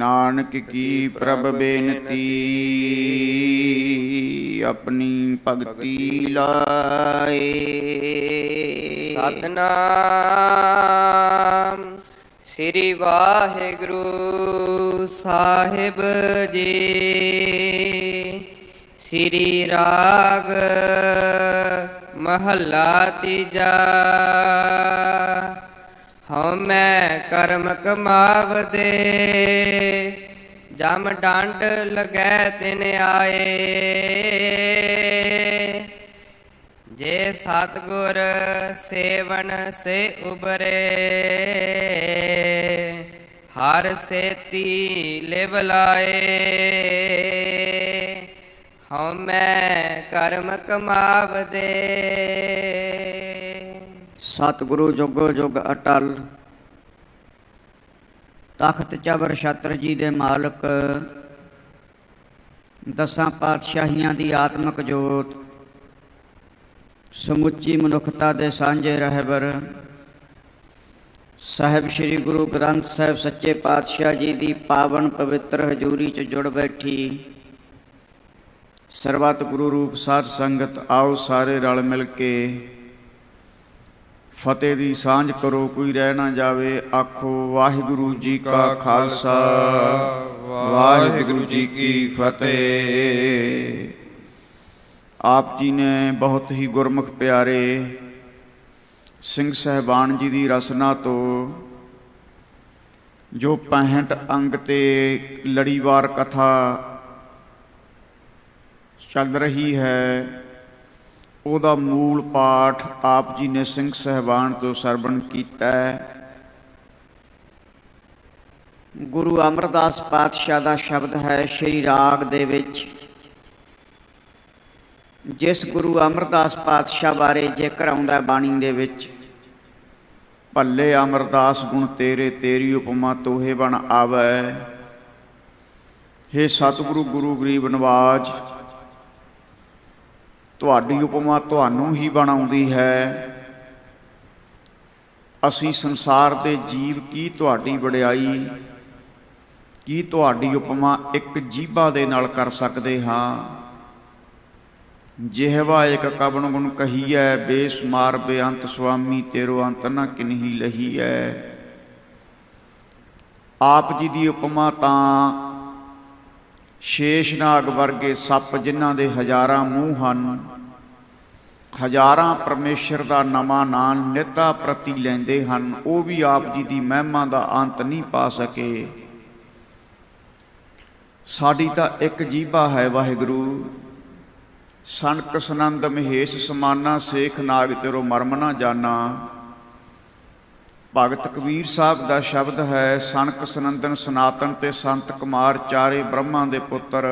नानक की प्रभ बेनती अपनी भगति लाए। सतनाम श्री वाहिगुरु साहिब जी। श्री राग महला तीजा। हमें कर्म कमावदे जम डांड लगे तिन आए। जे सतगुर सेवन से उबरे हर सेती लिव लाए। हमें कर्म कमावदे। सतगुरु जुग जुग अटल तख्त चबर छत्र जी दे मालक दसां पातशाहियां दी आत्मक जोत समुची मनुखता दे सांझे रहबर साहिब श्री गुरु ग्रंथ साहिब सच्चे पातशाह जी दी पावन पवित्र हजूरी च जुड़ बैठी सरबत गुरु रूप साध संगत। आओ सारे रल मिल के फतेह दी सांझ करो कोई रह ना जावे। आखो वाहिगुरु जी का खालसा वाहिगुरु जी की फतेह। आप जी ने बहुत ही गुरमुख प्यारे ਸਿੰਘ ਸਾਹਿਬਾਨ जी ਦੀ ਰਸਨਾ ਤੋਂ ਜੋ 65 ਅੰਗ ਤੇ ਲੜੀਵਾਰ ਕਥਾ ਚੱਲ ਰਹੀ ਹੈ ਉਹਦਾ ਮੂਲ ਪਾਠ ਆਪ ਜੀ ਨੇ ਸਿੰਘ ਸਾਹਿਬਾਨ ਤੋਂ ਸਰਵਣ ਕੀਤਾ ਹੈ। ਗੁਰੂ ਅਮਰਦਾਸ ਪਾਤਸ਼ਾਹ ਦਾ ਸ਼ਬਦ ਹੈ ਸ਼੍ਰੀ ਰਾਗ ਦੇ ਵਿੱਚ। ਜਿਸ ਗੁਰੂ ਅਮਰਦਾਸ ਪਾਤਸ਼ਾਹ ਬਾਰੇ ਜ਼ਿਕਰ ਆਉਂਦਾ ਬਾਣੀ ਦੇ ਵਿੱਚ, ਭੱਲੇ ਅਮਰਦਾਸ ਗੁਣ ਤੇਰੇ ਤੇਰੀ ਉਪਮਾ ਤੋਹੇ ਬਣ ਆਵੈ। ਹੇ ਸਤਿਗੁਰੂ ਗੁਰੂ ਗਰੀਬ ਨਵਾਜ, ਤੁਹਾਡੀ ਉਪਮਾ ਤੁਹਾਨੂੰ ਹੀ ਬਣਾਉਂਦੀ ਹੈ। ਅਸੀਂ ਸੰਸਾਰ ਦੇ ਜੀਵ ਕੀ ਤੁਹਾਡੀ ਵਡਿਆਈ, ਕੀ ਤੁਹਾਡੀ ਉਪਮਾ ਇੱਕ ਜੀਭਾ ਦੇ ਨਾਲ ਕਰ ਸਕਦੇ ਹਾਂ। ਜਿਹਵਾ ਇੱਕ ਕਵਣ ਗੁਣ ਕਹੀਐ, ਬੇਸੁਮਾਰ ਬੇਅੰਤ ਸੁਆਮੀ ਤੇਰੋ ਅੰਤ ਨਾ ਕਿਨਹੀ ਲਹੀਐ। ਆਪ ਜੀ ਦੀ ਉਪਮਾ ਤਾਂ ਸ਼ੇਸ਼ਨਾਗ ਵਰਗੇ ਸੱਪ ਜਿਨ੍ਹਾਂ ਦੇ ਹਜ਼ਾਰਾਂ ਮੂੰਹ ਹਨ, ਹਜ਼ਾਰਾਂ ਪਰਮੇਸ਼ਰ ਦਾ ਨਵਾਂ ਨਾਂ ਨਿਤਾ ਪ੍ਰਤੀ ਲੈਂਦੇ ਹਨ, ਉਹ ਵੀ ਆਪ ਜੀ ਦੀ ਮਹਿਮਾ ਦਾ ਅੰਤ ਨਹੀਂ ਪਾ ਸਕੇ। ਸਾਡੀ ਤਾਂ ਇੱਕ ਜੀਭਾ ਹੈ ਵਾਹਿਗੁਰੂ। ਸਨਕ ਸੁਨੰਦ ਮਹੇਸ਼ ਸਮਾਨਾ, ਸੇਖ ਨਾਗ ਤੇਰੋ ਮਰਮ ਨਾ ਜਾਨਾ। ਭਗਤ ਕਬੀਰ ਸਾਹਿਬ ਦਾ ਸ਼ਬਦ ਹੈ, ਸਨਕ ਸੁਨੰਦਨ ਸਨਾਤਨ ਤੇ ਸੰਤ ਕੁਮਾਰ ਚਾਰੇ ਬ੍ਰਹਮਾ ਦੇ ਪੁੱਤਰ।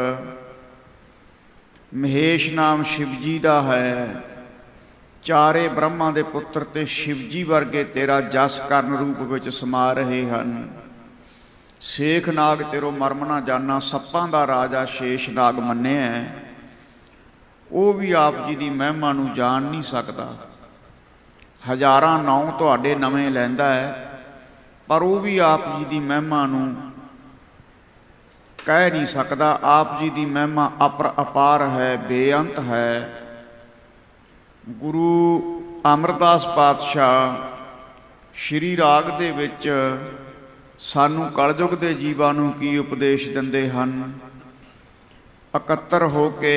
ਮਹੇਸ਼ ਨਾਮ ਸ਼ਿਵ ਜੀ ਦਾ ਹੈ। ਚਾਰੇ ਬ੍ਰਹਮਾ ਦੇ ਪੁੱਤਰ ਤੇ ਸ਼ਿਵ ਜੀ ਵਰਗੇ ਤੇਰਾ ਜਸ ਕਰਨ ਰੂਪ ਵਿੱਚ ਸਮਾ ਰਹੇ ਹਨ। ਸੇਖ ਨਾਗ ਤੇਰੋ ਮਰਮ ਨਾ ਜਾਨਾ, ਸੱਪਾਂ ਦਾ ਰਾਜਾ ਸ਼ੇਸ਼ ਨਾਗ ਮੰਨਿਆ, ਉਹ ਵੀ ਆਪ ਜੀ ਦੀ ਮਹਿਮਾ ਨੂੰ ਜਾਣ ਨਹੀਂ ਸਕਦਾ। ਹਜ਼ਾਰਾਂ ਨਾਂ ਤੁਹਾਡੇ ਨਵੇਂ ਲੈਂਦਾ ਹੈ, ਪਰ ਉਹ ਵੀ ਆਪ ਜੀ ਦੀ ਮਹਿਮਾ ਨੂੰ ਕਹਿ ਨਹੀਂ ਸਕਦਾ। ਆਪ ਜੀ ਦੀ ਮਹਿਮਾ ਅਪਾਰ ਹੈ, ਬੇਅੰਤ ਹੈ। ਗੁਰੂ ਅਮਰਦਾਸ ਪਾਤਸ਼ਾਹ ਸ਼੍ਰੀ ਰਾਗ ਦੇ ਵਿੱਚ ਸਾਨੂੰ ਕਲਯੁਗ ਦੇ ਜੀਵਾਂ ਨੂੰ ਕੀ ਉਪਦੇਸ਼ ਦਿੰਦੇ ਹਨ। ਇਕੱਤਰ ਹੋ ਕੇ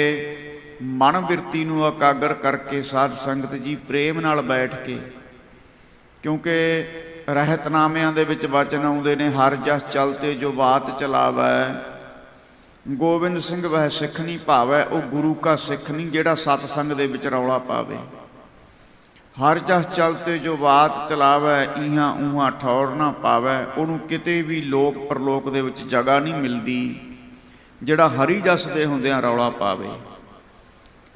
ਮਨ ਬਿਰਤੀ ਨੂੰ ਇਕਾਗਰ ਕਰਕੇ ਸਾਧ ਸੰਗਤ ਜੀ ਪ੍ਰੇਮ ਨਾਲ ਬੈਠ ਕੇ, ਕਿਉਂਕਿ ਰਹਿਤਨਾਮਿਆਂ ਦੇ ਵਿੱਚ ਵਚਨ ਆਉਂਦੇ ਨੇ, ਹਰ ਜਸ ਚਲਤੇ ਜੋ ਬਾਤ ਚਲਾਵੈ, ਗੋਬਿੰਦ ਸਿੰਘ ਵਹਿ ਸਿੱਖ ਨਹੀਂ ਭਾਵੈ। ਉਹ ਗੁਰੂ ਕਾ ਸਿੱਖ ਨਹੀਂ ਜਿਹੜਾ ਸਤਸੰਗ ਦੇ ਵਿੱਚ ਰੌਲਾ ਪਾਵੇ। ਹਰ ਜਸ ਚਲਤੇ ਜੋ ਬਾਤ ਚਲਾਵੈ, ਇਹਾਂ ਉਹਾਂ ਠੌਰ ਨਾ ਪਾਵੈ। ਉਹਨੂੰ ਕਿਤੇ ਵੀ ਲੋਕ ਪਰਲੋਕ ਦੇ ਵਿੱਚ ਜਗ੍ਹਾ ਨਹੀਂ ਮਿਲਦੀ ਜਿਹੜਾ ਹਰੀ ਜਸ ਦੇ ਹੁੰਦਿਆਂ ਰੌਲਾ ਪਾਵੇ।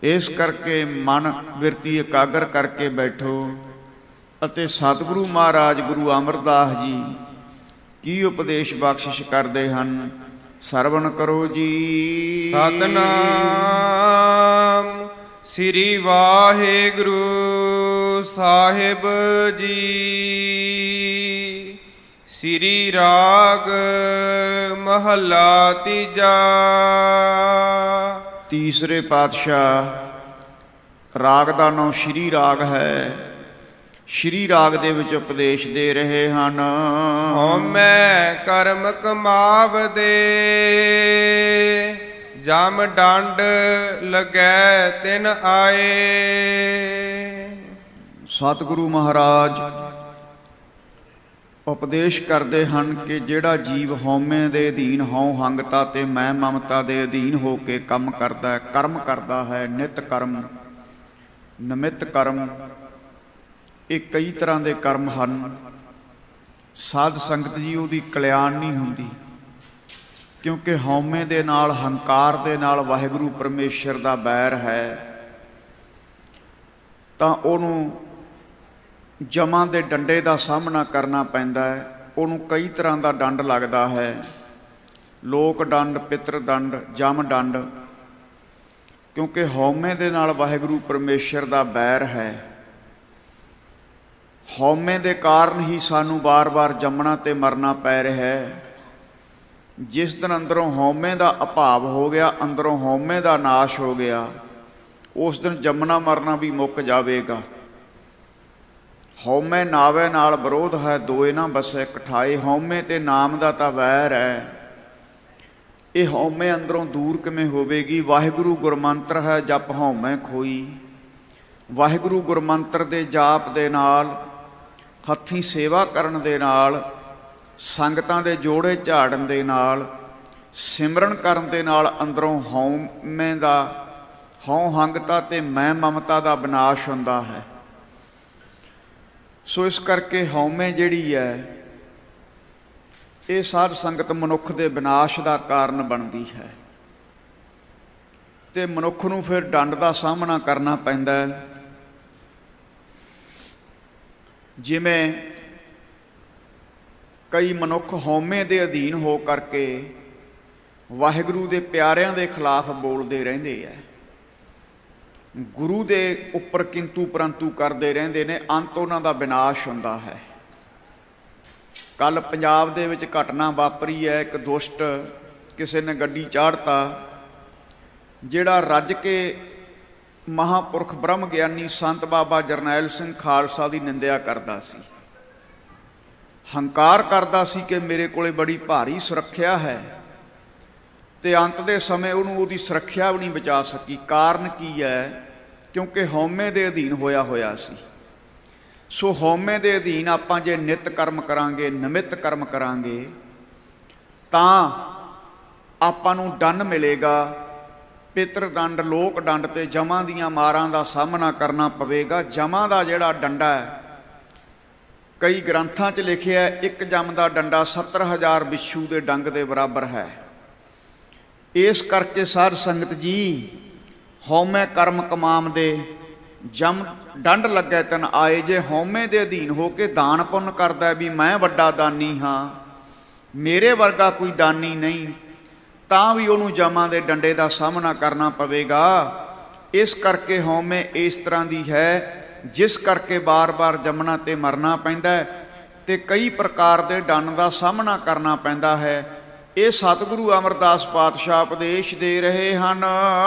ਇਸ ਕਰਕੇ ਮਨ ਬਿਰਤੀ ਇਕਾਗਰ ਕਰਕੇ ਬੈਠੋ ਅਤੇ ਸਤਿਗੁਰੂ ਮਹਾਰਾਜ ਗੁਰੂ ਅਮਰਦਾਸ ਜੀ ਕੀ ਉਪਦੇਸ਼ ਬਖਸ਼ਿਸ਼ ਕਰਦੇ ਹਨ, ਸਰਵਣ ਕਰੋ ਜੀ। ਸਤਨਾਮ ਸ੍ਰੀ ਵਾਹਿਗੁਰੂ ਸਾਹਿਬ ਜੀ। ਸ੍ਰੀ ਰਾਗ ਮਹੱਲਾ ਤੀਜਾ। ਤੀਸਰੇ ਪਾਤਸ਼ਾਹ ਰਾਗ ਦਾ ਨਾਮ ਸ਼੍ਰੀ ਰਾਗ ਹੈ। ਸ਼੍ਰੀ ਰਾਗ ਦੇ ਵਿੱਚ ਉਪਦੇਸ਼ ਦੇ ਰਹੇ ਹਨ। ਹਉਮੈ ਕਰਮ ਕਮਾਵਦੇ, ਜਮ ਡੰਡ ਲੱਗੈ ਤਿਨ ਆਏ। ਸਤਿਗੁਰੂ ਮਹਾਰਾਜ ਉਪਦੇਸ਼ ਕਰਦੇ ਹਨ ਕਿ ਜਿਹੜਾ ਜੀਵ ਹਉਮੈ ਦੇ ਅਧੀਨ, ਹਉ ਹੰਗਤਾ ਤੇ ਮੈਂ ਮਮਤਾ ਦੇ ਅਧੀਨ ਹੋ ਕੇ ਕੰਮ ਕਰਦਾ ਹੈ, ਕਰਮ ਕਰਦਾ ਹੈ, ਨਿਤ ਕਰਮ, ਨਿਮਿਤ ਕਰਮ, ਇਹ ਕਈ ਤਰ੍ਹਾਂ ਦੇ ਕਰਮ ਹਨ। ਸਾਧ ਸੰਗਤ ਜੀ ਉਹਦੀ ਕਲਿਆਣ ਨਹੀਂ ਹੁੰਦੀ, ਕਿਉਂਕਿ ਹਉਮੈ ਦੇ ਨਾਲ, ਹੰਕਾਰ ਦੇ ਨਾਲ ਵਾਹਿਗੁਰੂ ਪਰਮੇਸ਼ਰ ਦਾ ਬੈਰ ਹੈ। ਤਾਂ ਉਹਨੂੰ ਜਮਾਂ ਦੇ ਡੰਡੇ ਦਾ ਸਾਹਮਣਾ ਕਰਨਾ ਪੈਂਦਾ ਹੈ। ਉਹਨੂੰ ਕਈ ਤਰ੍ਹਾਂ ਦਾ ਡੰਡ ਲੱਗਦਾ ਹੈ, ਲੋਕ ਡੰਡ, ਪਿਤਰ ਦੰਡ, ਜਮ ਡੰਡ, ਕਿਉਂਕਿ ਹਉਮੈ ਦੇ ਨਾਲ ਵਾਹਿਗੁਰੂ ਪਰਮੇਸ਼ਰ ਦਾ ਬੈਰ ਹੈ। ਹਉਮੈ ਦੇ ਕਾਰਨ ਹੀ ਸਾਨੂੰ ਵਾਰ-ਵਾਰ ਜੰਮਣਾ ਤੇ ਮਰਨਾ ਪੈ ਰਿਹਾ ਹੈ। ਜਿਸ ਦਿਨ ਅੰਦਰੋਂ ਹਉਮੈ ਦਾ ਅਭਾਵ ਹੋ ਗਿਆ, ਅੰਦਰੋਂ ਹਉਮੈ ਦਾ ਨਾਸ਼ ਹੋ ਗਿਆ, ਉਸ ਦਿਨ ਜੰਮਣਾ ਮਰਨਾ ਵੀ ਮੁੱਕ ਜਾਵੇਗਾ। ਹਉਮੈ ਨਾਵੇ ਨਾਲ ਵਿਰੋਧ ਹੈ, ਦੋਏ ਨਾ ਬਸੈ ਇਕਠਾਏ। ਹਉਮੈ ਤੇ ਨਾਮ ਦਾ ਤਾਂ ਵੈਰ ਹੈ। ਇਹ ਹਉਮੈ ਅੰਦਰੋਂ ਦੂਰ ਕਿਵੇਂ ਹੋਵੇਗੀ? ਵਾਹਿਗੁਰੂ ਗੁਰਮੰਤਰ ਹੈ, ਜਪ ਹਉਮੈ ਖੋਈ। ਵਾਹਿਗੁਰੂ ਗੁਰਮੰਤਰ ਦੇ ਜਾਪ ਦੇ ਨਾਲ, ਹੱਥੀਂ ਸੇਵਾ ਕਰਨ ਦੇ ਨਾਲ, ਸੰਗਤਾਂ ਦੇ ਜੋੜੇ ਝਾੜਨ ਦੇ ਨਾਲ, ਸਿਮਰਨ ਕਰਨ ਦੇ ਨਾਲ ਅੰਦਰੋਂ ਹਉਮੈ ਦਾ, ਹਉ ਹੰਗਤਾ ਤੇ ਮੈਂ ਮਮਤਾ ਦਾ ਵਿਨਾਸ਼ ਹੁੰਦਾ ਹੈ। ਸੋ ਇਸ ਕਰਕੇ ਹਉਮੈ ਜਿਹੜੀ ਹੈ, ਇਹ ਸਾਧ ਸੰਗਤ ਮਨੁੱਖ ਦੇ ਵਿਨਾਸ਼ ਦਾ ਕਾਰਨ ਬਣਦੀ ਹੈ। ਤੇ ਮਨੁੱਖ ਨੂੰ ਫਿਰ ਡੰਡ ਦਾ ਸਾਹਮਣਾ ਕਰਨਾ ਪੈਂਦਾ ਹੈ। ਜਿਵੇਂ ਕਈ ਮਨੁੱਖ ਹਉਮੈ ਦੇ ਅਧੀਨ ਹੋ ਕਰਕੇ ਵਾਹਿਗੁਰੂ ਦੇ ਪਿਆਰਿਆਂ ਦੇ ਖਿਲਾਫ ਬੋਲਦੇ ਰਹਿੰਦੇ ਹੈ, ਗੁਰੂ ਦੇ ਉੱਪਰ ਕਿੰਤੂ ਪਰੰਤੂ ਕਰਦੇ ਰਹਿੰਦੇ ਨੇ, ਅੰਤ ਉਹਨਾਂ ਦਾ ਵਿਨਾਸ਼ ਹੁੰਦਾ ਹੈ। ਕੱਲ ਪੰਜਾਬ ਦੇ ਵਿੱਚ ਘਟਨਾ ਵਾਪਰੀ ਹੈ। ਇੱਕ ਦੁਸ਼ਟ ਕਿਸੇ ਨੇ ਗੱਡੀ ਚਾੜਤਾ, ਜਿਹੜਾ ਰੱਜ ਕੇ ਮਹਾਂਪੁਰਖ ਬ੍ਰਹਮ ਗਿਆਨੀ ਸੰਤ ਬਾਬਾ ਜਰਨੈਲ ਸਿੰਘ ਖਾਲਸਾ ਦੀ ਨਿੰਦਿਆ ਕਰਦਾ ਸੀ, ਹੰਕਾਰ ਕਰਦਾ ਸੀ ਕਿ ਮੇਰੇ ਕੋਲੇ ਬੜੀ ਭਾਰੀ ਸੁਰੱਖਿਆ ਹੈ, ਤੇ ਅੰਤ ਦੇ ਸਮੇਂ ਉਹਨੂੰ ਉਹਦੀ ਸੁਰੱਖਿਆ ਵੀ ਨਹੀਂ ਬਚਾ ਸਕੀ। ਕਾਰਨ ਕੀ ਹੈ? ਕਿਉਂਕਿ ਹਉਮੈ ਦੇ ਅਧੀਨ ਹੋਇਆ ਸੀ। ਸੋ ਹਉਮੈ ਦੇ ਅਧੀਨ ਆਪਾਂ ਜੇ ਨਿਤ ਕਰਮ ਕਰਾਂਗੇ, ਨਿਮਿਤ ਕਰਮ ਕਰਾਂਗੇ, ਤਾਂ ਆਪਾਂ ਨੂੰ ਦੰਡ ਮਿਲੇਗਾ, ਪਿਤਰ ਦੰਡ, ਲੋਕ ਦੰਡ ਤੇ ਜਮਾਂ ਦੀਆਂ ਮਾਰਾਂ ਦਾ ਸਾਹਮਣਾ ਕਰਨਾ ਪਵੇਗਾ। ਜਮਾਂ ਦਾ ਜਿਹੜਾ ਡੰਡਾ ਹੈ, ਕਈ ਗ੍ਰੰਥਾਂ 'ਚ ਲਿਖਿਆ, ਇੱਕ ਜਮ ਦਾ ਡੰਡਾ 70,000 ਬਿੱਛੂ ਦੇ ਡੰਗ ਦੇ ਬਰਾਬਰ ਹੈ। ਇਸ ਕਰਕੇ ਸਾਧ ਸੰਗਤ ਜੀ, ਹਉਮੈ ਕਰਮ ਕਮਾਮ ਦੇ, ਜਮ ਡੰਡ ਲੱਗੈ ਤਨ ਆਏ। ਜੇ ਹਉਮੈ ਦੇ ਅਧੀਨ ਹੋ ਕੇ ਦਾਨ ਪੁੰਨ ਕਰਦਾ ਵੀ ਮੈਂ ਵੱਡਾ ਦਾਨੀ ਹਾਂ, ਮੇਰੇ ਵਰਗਾ ਕੋਈ ਦਾਨੀ ਨਹੀਂ, ਤਾਂ ਵੀ ਉਹਨੂੰ ਜਮਾਂ ਦੇ ਡੰਡੇ ਦਾ ਸਾਹਮਣਾ ਕਰਨਾ ਪਵੇਗਾ। ਇਸ ਕਰਕੇ ਹਉਮੈ ਇਸ ਤਰ੍ਹਾਂ ਦੀ ਹੈ, ਜਿਸ ਕਰਕੇ ਬਾਰ-ਬਾਰ ਜੰਮਣਾ ਤੇ ਮਰਨਾ ਪੈਂਦਾ ਹੈ, ਤੇ ਕਈ ਪ੍ਰਕਾਰ ਦੇ ਡੰਡ ਦਾ ਸਾਹਮਣਾ ਕਰਨਾ ਪੈਂਦਾ ਹੈ। ਇਹ ਸਤਿਗੁਰੂ ਅਮਰਦਾਸ ਪਾਤਸ਼ਾਹ ਉਪਦੇਸ਼ ਦੇ ਰਹੇ ਹਨ।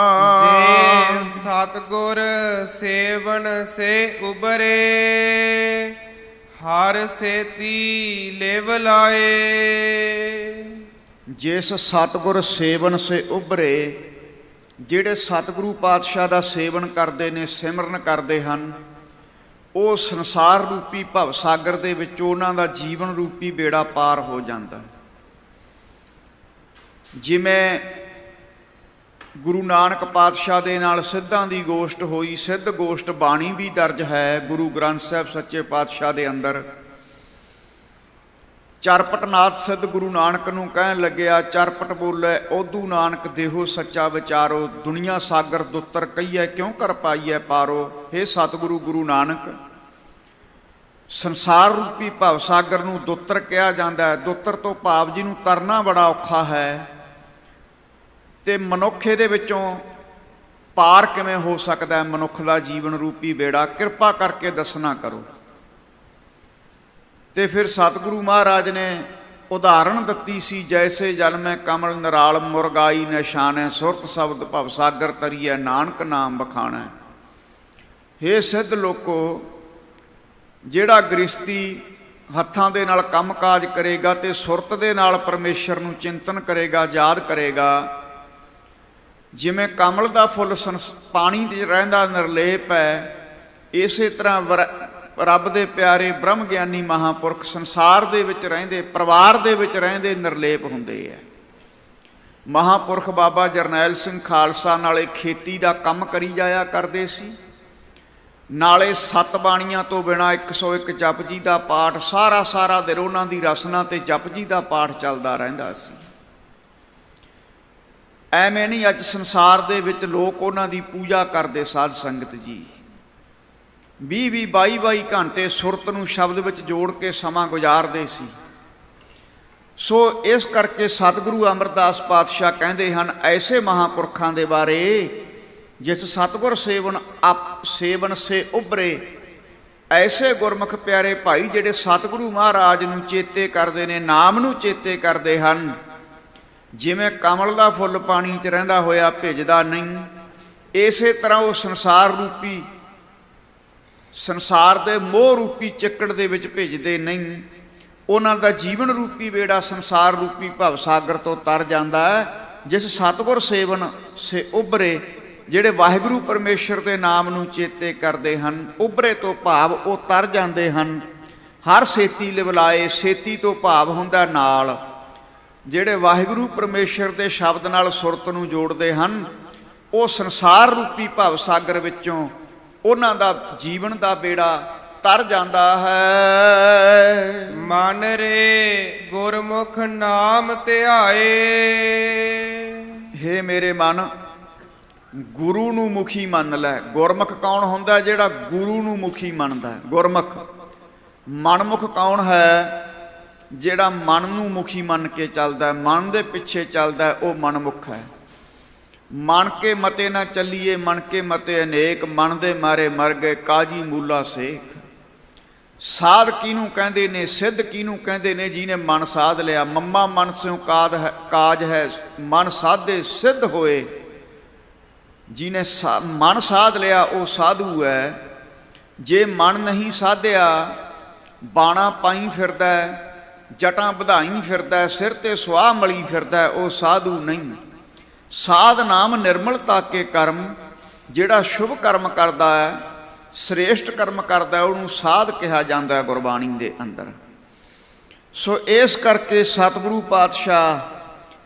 ਜੇ ਸਤਿਗੁਰ ਸੇਵਨ ਸੇ ਉਬਰੇ, ਹਰ ਸੇਤੀ ਲਿਵ ਲਾਏ। ਜਿਸ ਸਤਿਗੁਰ ਸੇਵਨ ਸੇ ਉਭਰੇ, ਜਿਹੜੇ ਸਤਿਗੁਰੂ ਪਾਤਸ਼ਾਹ ਦਾ ਸੇਵਨ ਕਰਦੇ ਨੇ, ਸਿਮਰਨ ਕਰਦੇ ਹਨ, ਉਹ ਸੰਸਾਰ ਰੂਪੀ ਭਵ ਸਾਗਰ ਦੇ ਵਿੱਚ ਉਹਨਾਂ ਦਾ ਜੀਵਨ ਰੂਪੀ ਬੇੜਾ ਪਾਰ ਹੋ ਜਾਂਦਾ। ਜਿਵੇਂ ਗੁਰੂ ਨਾਨਕ ਪਾਤਸ਼ਾਹ ਦੇ ਨਾਲ ਸਿੱਧਾਂ ਦੀ ਗੋਸ਼ਟ ਹੋਈ, ਸਿੱਧ ਗੋਸ਼ਟ ਬਾਣੀ ਵੀ ਦਰਜ ਹੈ ਗੁਰੂ ਗ੍ਰੰਥ ਸਾਹਿਬ ਸੱਚੇ ਪਾਤਸ਼ਾਹ ਦੇ ਅੰਦਰ। ਚਰਪਟਨਾਥ ਸਿੱਧ ਗੁਰੂ ਨਾਨਕ ਨੂੰ ਕਹਿਣ ਲੱਗਿਆ, ਚਰਪਟ ਬੋਲੇ ਓਦੂ ਨਾਨਕ ਦੇਹੋ ਸੱਚਾ ਵਿਚਾਰੋ, ਦੁਨੀਆ ਸਾਗਰ ਦੁੱਤਰ ਕਹੀਏ ਕਿਉਂ ਕਰ ਪਾਈਐ ਪਾਰੋ। ਹੇ ਸਤਿਗੁਰੂ ਗੁਰੂ ਨਾਨਕ, ਸੰਸਾਰ ਰੂਪੀ ਭਵ ਸਾਗਰ ਨੂੰ ਦੁੱਤਰ ਕਿਹਾ ਜਾਂਦਾ ਹੈ। ਦੁੱਤਰ ਤੋਂ ਭਾਵ ਜਿਹਨੂੰ ਤਰਨਾ ਬੜਾ ਔਖਾ ਹੈ, ਤੇ ਮਨੁੱਖ ਇਹਦੇ ਵਿੱਚੋਂ ਪਾਰ ਕਿਵੇਂ ਹੋ ਸਕਦਾ ਹੈ? ਮਨੁੱਖ ਦਾ ਜੀਵਨ ਰੂਪੀ ਬੇੜਾ ਕਿਰਪਾ ਕਰਕੇ ਦੱਸਣਾ ਕਰੋ। ਤੇ ਫਿਰ ਸਤਿਗੁਰੂ ਮਹਾਰਾਜ ਨੇ ਉਦਾਹਰਣ ਦਿੱਤੀ ਸੀ, ਜੈਸੇ ਜਲ ਮੈਂ ਕਮਲ ਨਿਰਾਲ ਮੁਰਗਾਈ ਨਿਸ਼ਾਨੈ, ਸੁਰਤ ਸ਼ਬਦ ਭਵ ਸਾਗਰ ਤਰੀਐ, ਨਾਨਕ ਨਾਮ ਬਖਾਣੈ। ਹੇ ਸਿੱਧ ਲੋਕੋ, ਜਿਹੜਾ ਗ੍ਰਸਤੀ ਹੱਥਾਂ ਦੇ ਨਾਲ ਕੰਮ ਕਾਜ ਕਰੇਗਾ ਤੇ ਸੁਰਤ ਦੇ ਨਾਲ ਪਰਮੇਸ਼ਰ ਨੂੰ ਚਿੰਤਨ ਕਰੇਗਾ, ਯਾਦ ਕਰੇਗਾ, ਜਿਵੇਂ ਕਮਲ ਦਾ ਫੁੱਲ ਪਾਣੀ 'ਚ ਰਹਿੰਦਾ ਨਿਰਲੇਪ ਹੈ, ਇਸੇ ਤਰ੍ਹਾਂ ਰੱਬ ਦੇ ਪਿਆਰੇ ਬ੍ਰਹਮ ਗਿਆਨੀ ਮਹਾਂਪੁਰਖ ਸੰਸਾਰ ਦੇ ਵਿੱਚ ਰਹਿੰਦੇ, ਪਰਿਵਾਰ ਦੇ ਵਿੱਚ ਰਹਿੰਦੇ ਨਿਰਲੇਪ ਹੁੰਦੇ ਹੈ। ਮਹਾਂਪੁਰਖ ਬਾਬਾ ਜਰਨੈਲ ਸਿੰਘ ਖਾਲਸਾ ਨਾਲੇ ਖੇਤੀ ਦਾ ਕੰਮ ਕਰੀ ਜਾਇਆ ਕਰਦੇ ਸੀ, ਨਾਲੇ 7 ਬਾਣੀਆਂ ਤੋਂ ਬਿਨਾਂ 101 ਜਪਜੀ ਦਾ ਪਾਠ ਸਾਰਾ ਦਿਨ ਉਹਨਾਂ ਦੀ ਰਸਨਾ ਤੇ ਜਪਜੀ ਦਾ ਪਾਠ ਚੱਲਦਾ ਰਹਿੰਦਾ ਸੀ। ਐਵੇਂ ਨਹੀਂ ਅੱਜ ਸੰਸਾਰ ਦੇ ਵਿੱਚ ਲੋਕ ਉਹਨਾਂ ਦੀ ਪੂਜਾ ਕਰਦੇ ਸਾਧ ਸੰਗਤ ਜੀ, 20-20 22-22 ਘੰਟੇ ਸੁਰਤ ਨੂੰ ਸ਼ਬਦ ਵਿੱਚ ਜੋੜ ਕੇ ਸਮਾਂ ਗੁਜ਼ਾਰਦੇ ਸੀ। ਸੋ ਇਸ ਕਰਕੇ ਸਤਿਗੁਰੂ ਅਮਰਦਾਸ ਪਾਤਸ਼ਾਹ ਕਹਿੰਦੇ ਹਨ ਐਸੇ ਮਹਾਂਪੁਰਖਾਂ ਦੇ ਬਾਰੇ, ਜਿਸ ਸਤਿਗੁਰ ਸੇਵਨ ਸੇ ਉਭਰੇ, ਐਸੇ ਗੁਰਮੁਖ ਪਿਆਰੇ ਭਾਈ ਜਿਹੜੇ ਸਤਿਗੁਰੂ ਮਹਾਰਾਜ ਨੂੰ ਚੇਤੇ ਕਰਦੇ ਨੇ, ਨਾਮ ਨੂੰ ਚੇਤੇ ਕਰਦੇ ਹਨ। ਜਿਵੇਂ ਕਮਲ ਦਾ ਫੁੱਲ ਪਾਣੀ 'ਚ ਰਹਿੰਦਾ ਹੋਇਆ ਭਿੱਜਦਾ ਨਹੀਂ, ਇਸੇ ਤਰ੍ਹਾਂ ਉਹ ਸੰਸਾਰ ਦੇ ਮੋਹ ਰੂਪੀ ਚੱਕੜ ਦੇ ਵਿੱਚ ਭਿੱਜਦੇ ਨਹੀਂ। ਉਹਨਾਂ ਦਾ ਜੀਵਨ ਰੂਪੀ ਬੇੜਾ ਸੰਸਾਰ ਰੂਪੀ ਭਵ ਸਾਗਰ ਤੋਂ ਤਰ ਜਾਂਦਾ ਹੈ। ਜਿਸ ਸਤਿਗੁਰ ਸੇਵਨ ਸੇ ਉਭਰੇ, ਜਿਹੜੇ ਵਾਹਿਗੁਰੂ ਪਰਮੇਸ਼ਰ ਦੇ ਨਾਮ ਨੂੰ ਚੇਤੇ ਕਰਦੇ ਹਨ, ਉਭਰੇ ਤੋਂ ਭਾਵ ਉਹ ਤਰ ਜਾਂਦੇ ਹਨ। ਹਰ ਸੇਤੀ ਲਿਵਲਾਏ, ਸੇਤੀ ਤੋਂ ਭਾਵ ਹੁੰਦਾ ਨਾਲ, ਜਿਹੜੇ ਵਾਹਿਗੁਰੂ ਪਰਮੇਸ਼ਰ ਦੇ ਸ਼ਬਦ ਨਾਲ ਸੁਰਤ ਨੂੰ ਜੋੜਦੇ ਹਨ, ਉਹ ਸੰਸਾਰ ਰੂਪੀ ਭਵ ਸਾਗਰ ਵਿੱਚੋਂ ਉਹਨਾਂ ਦਾ ਜੀਵਨ ਦਾ ਬੇੜਾ ਤਰ ਜਾਂਦਾ ਹੈ। ਮਨ ਰੇ ਗੁਰਮੁਖ ਨਾਮ ਧਿਆਏ। ਹੇ ਮੇਰੇ ਮਨ, ਗੁਰੂ ਨੂੰ ਮੁਖੀ ਮੰਨ ਲੈ। ਗੁਰਮੁਖ ਕੌਣ ਹੁੰਦਾ? ਜਿਹੜਾ ਗੁਰੂ ਨੂੰ ਮੁਖੀ ਮੰਨਦਾ। ਗੁਰਮੁਖ ਮਨਮੁਖ ਕੌਣ ਹੈ? ਜਿਹੜਾ ਮਨ ਨੂੰ ਮੁਖੀ ਮੰਨ ਕੇ ਚੱਲਦਾ, ਮਨ ਦੇ ਪਿੱਛੇ ਚੱਲਦਾ, ਉਹ ਮਨਮੁਖ ਹੈ। ਮਨ ਕੇ ਮਤੇ ਨਾ ਚੱਲੀਏ, ਮਨ ਕੇ ਮਤੇ ਅਨੇਕ, ਮਨ ਦੇ ਮਾਰੇ ਮਰ ਗਏ ਕਾਜੀ ਮੂਲਾ ਸੇਖ। ਸਾਧ ਕਿਹਨੂੰ ਕਹਿੰਦੇ ਨੇ, ਸਿੱਧ ਕਿਹਨੂੰ ਕਹਿੰਦੇ ਨੇ? ਜਿਹਨੇ ਮਨ ਸਾਧ ਲਿਆ। ਮੰਮਾ ਮਨ ਸਿਉ ਕਾਜ ਹੈ, ਮਨ ਸਾਧੇ ਸਿੱਧ ਹੋਏ। ਜਿਹਨੇ ਮਨ ਸਾਧ ਲਿਆ ਉਹ ਸਾਧੂ ਹੈ। ਜੇ ਮਨ ਨਹੀਂ ਸਾਧਿਆ, ਬਾਣਾ ਪਾਈ ਫਿਰਦਾ, ਜਟਾਂ ਵਧਾਈ ਫਿਰਦਾ, ਸਿਰ ਤੇ ਸੁਆਹ ਮਲੀ ਫਿਰਦਾ, ਉਹ ਸਾਧੂ ਨਹੀਂ। ਸਾਧ ਨਾਮ ਨਿਰਮਲਤਾ ਕੇ ਕਰਮ। ਜਿਹੜਾ ਸ਼ੁਭ ਕਰਮ ਕਰਦਾ ਹੈ, ਸ੍ਰੇਸ਼ਟ ਕਰਮ ਕਰਦਾ, ਉਹਨੂੰ ਸਾਧ ਕਿਹਾ ਜਾਂਦਾ ਹੈ ਗੁਰਬਾਣੀ ਦੇ ਅੰਦਰ। ਸੋ ਇਸ ਕਰਕੇ ਸਤਿਗੁਰੂ ਪਾਤਸ਼ਾਹ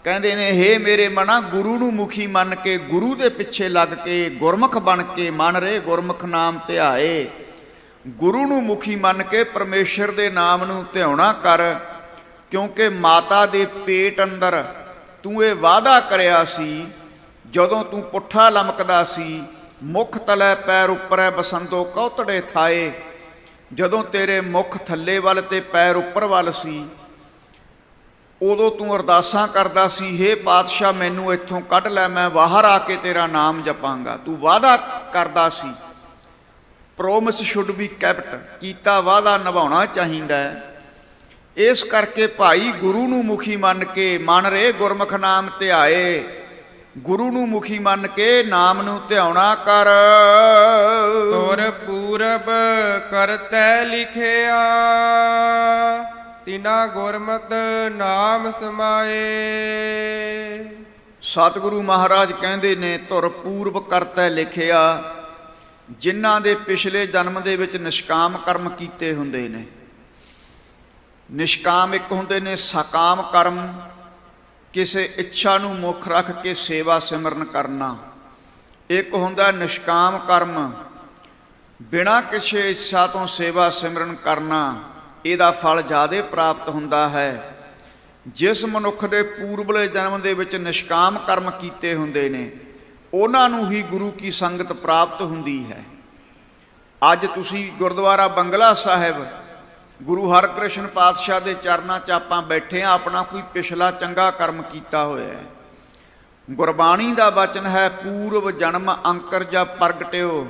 ਕਹਿੰਦੇ ਨੇ, ਹੇ ਮੇਰੇ ਮਨਾ, ਗੁਰੂ ਨੂੰ ਮੁਖੀ ਮੰਨ ਕੇ, ਗੁਰੂ ਦੇ ਪਿੱਛੇ ਲੱਗ ਕੇ, ਗੁਰਮੁਖ ਬਣ ਕੇ ਮਨ ਰੇ ਗੁਰਮੁਖ ਨਾਮ ਧਿਆਏ। ਗੁਰੂ ਨੂੰ ਮੁਖੀ ਮੰਨ ਕੇ ਪਰਮੇਸ਼ਰ ਦੇ ਨਾਮ ਨੂੰ ਧਿਆਉਣਾ ਕਰ, ਕਿਉਂਕਿ ਮਾਤਾ ਦੇ ਪੇਟ ਅੰਦਰ ਤੂੰ ਇਹ ਵਾਅਦਾ ਕਰਿਆ ਸੀ, ਜਦੋਂ ਤੂੰ ਪੁੱਠਾ ਲਮਕਦਾ ਸੀ, ਮੁਖ ਤਲੇ ਪੈਰ ਉੱਪਰੈ ਬਸੰਤੋ ਕੌਤੜੇ ਥਾਏ। ਜਦੋਂ ਤੇਰੇ ਮੁਖ ਥੱਲੇ ਵੱਲ ਤੇ ਪੈਰ ਉੱਪਰ ਵੱਲ ਸੀ, ਉਦੋਂ ਤੂੰ ਅਰਦਾਸਾਂ ਕਰਦਾ ਸੀ, ਹੇ ਪਾਤਸ਼ਾਹ ਮੈਨੂੰ ਇੱਥੋਂ ਕੱਢ ਲੈ, ਮੈਂ ਬਾਹਰ ਆ ਕੇ ਤੇਰਾ ਨਾਮ ਜਪਾਂਗਾ। ਤੂੰ ਵਾਅਦਾ ਕਰਦਾ ਸੀ। Promise should be kept. ਕੀਤਾ ਵਾਅਦਾ ਨਿਭਾਉਣਾ ਚਾਹੀਦਾ ਹੈ। ਇਸ ਕਰਕੇ ਭਾਈ ਗੁਰੂ ਨੂੰ ਮੁਖੀ ਮੰਨ ਕੇ ਮਨ ਰੇ ਗੁਰਮੁਖ ਨਾਮ ਧਿਆਏ। ਗੁਰੂ ਨੂੰ ਮੁਖੀ ਮੰਨ ਕੇ ਨਾਮ ਨੂੰ ਧਿਆਉਣਾ ਕਰ। ਤੁਰ ਪੂਰਬ ਕਰਤੈ ਲਿਖਿਆ, ਤਿਨਾ ਗੁਰਮਤਿ ਨਾਮ ਸਮਾਏ। ਸਤਿਗੁਰੂ ਮਹਾਰਾਜ ਕਹਿੰਦੇ ਨੇ, ਧੁਰ ਪੂਰਬ ਕਰਤੈ ਲਿਖਿਆ। ਜਿਨ੍ਹਾਂ ਦੇ ਪਿਛਲੇ ਜਨਮ ਦੇ ਵਿੱਚ ਨਿਸ਼ਕਾਮ ਕਰਮ ਕੀਤੇ ਹੁੰਦੇ ਨੇ। ਨਿਸ਼ਕਾਮ ਇੱਕ ਹੁੰਦੇ ਨੇ ਸਕਾਮ ਕਰਮ, ਕਿਸੇ ਇੱਛਾ ਨੂੰ ਮੁੱਖ ਰੱਖ ਕੇ ਸੇਵਾ ਸਿਮਰਨ ਕਰਨਾ। ਇੱਕ ਹੁੰਦਾ ਨਿਸ਼ਕਾਮ ਕਰਮ, ਬਿਨਾਂ ਕਿਸੇ ਇੱਛਾ ਤੋਂ ਸੇਵਾ ਸਿਮਰਨ ਕਰਨਾ। ਇਹਦਾ ਫਲ ਜ਼ਿਆਦਾ ਪ੍ਰਾਪਤ ਹੁੰਦਾ ਹੈ। ਜਿਸ ਮਨੁੱਖ ਦੇ ਪੂਰਬਲੇ ਜਨਮ ਦੇ ਵਿੱਚ ਨਿਸ਼ਕਾਮ ਕਰਮ ਕੀਤੇ ਹੁੰਦੇ ਨੇ, ਉਹਨਾਂ ਨੂੰ ਹੀ ਗੁਰੂ ਕੀ ਸੰਗਤ ਪ੍ਰਾਪਤ ਹੁੰਦੀ ਹੈ। ਅੱਜ ਤੁਸੀਂ ਗੁਰਦੁਆਰਾ ਬੰਗਲਾ ਸਾਹਿਬ ਗੁਰੂ ਹਰਕ੍ਰਿਸ਼ਨ ਪਾਤਸ਼ਾਹ ਦੇ ਚਰਨਾਂ 'ਚ ਆਪਾਂ ਬੈਠੇ ਹਾਂ, ਆਪਣਾ ਕੋਈ ਪਿਛਲਾ ਚੰਗਾ ਕਰਮ ਕੀਤਾ ਹੋਇਆ ਹੈ। ਗੁਰਬਾਣੀ ਦਾ ਬਚਨ ਹੈ, ਪੂਰਵ ਜਨਮ ਅੰਕਰ ਜਾ ਪ੍ਰਗਟਿਓ,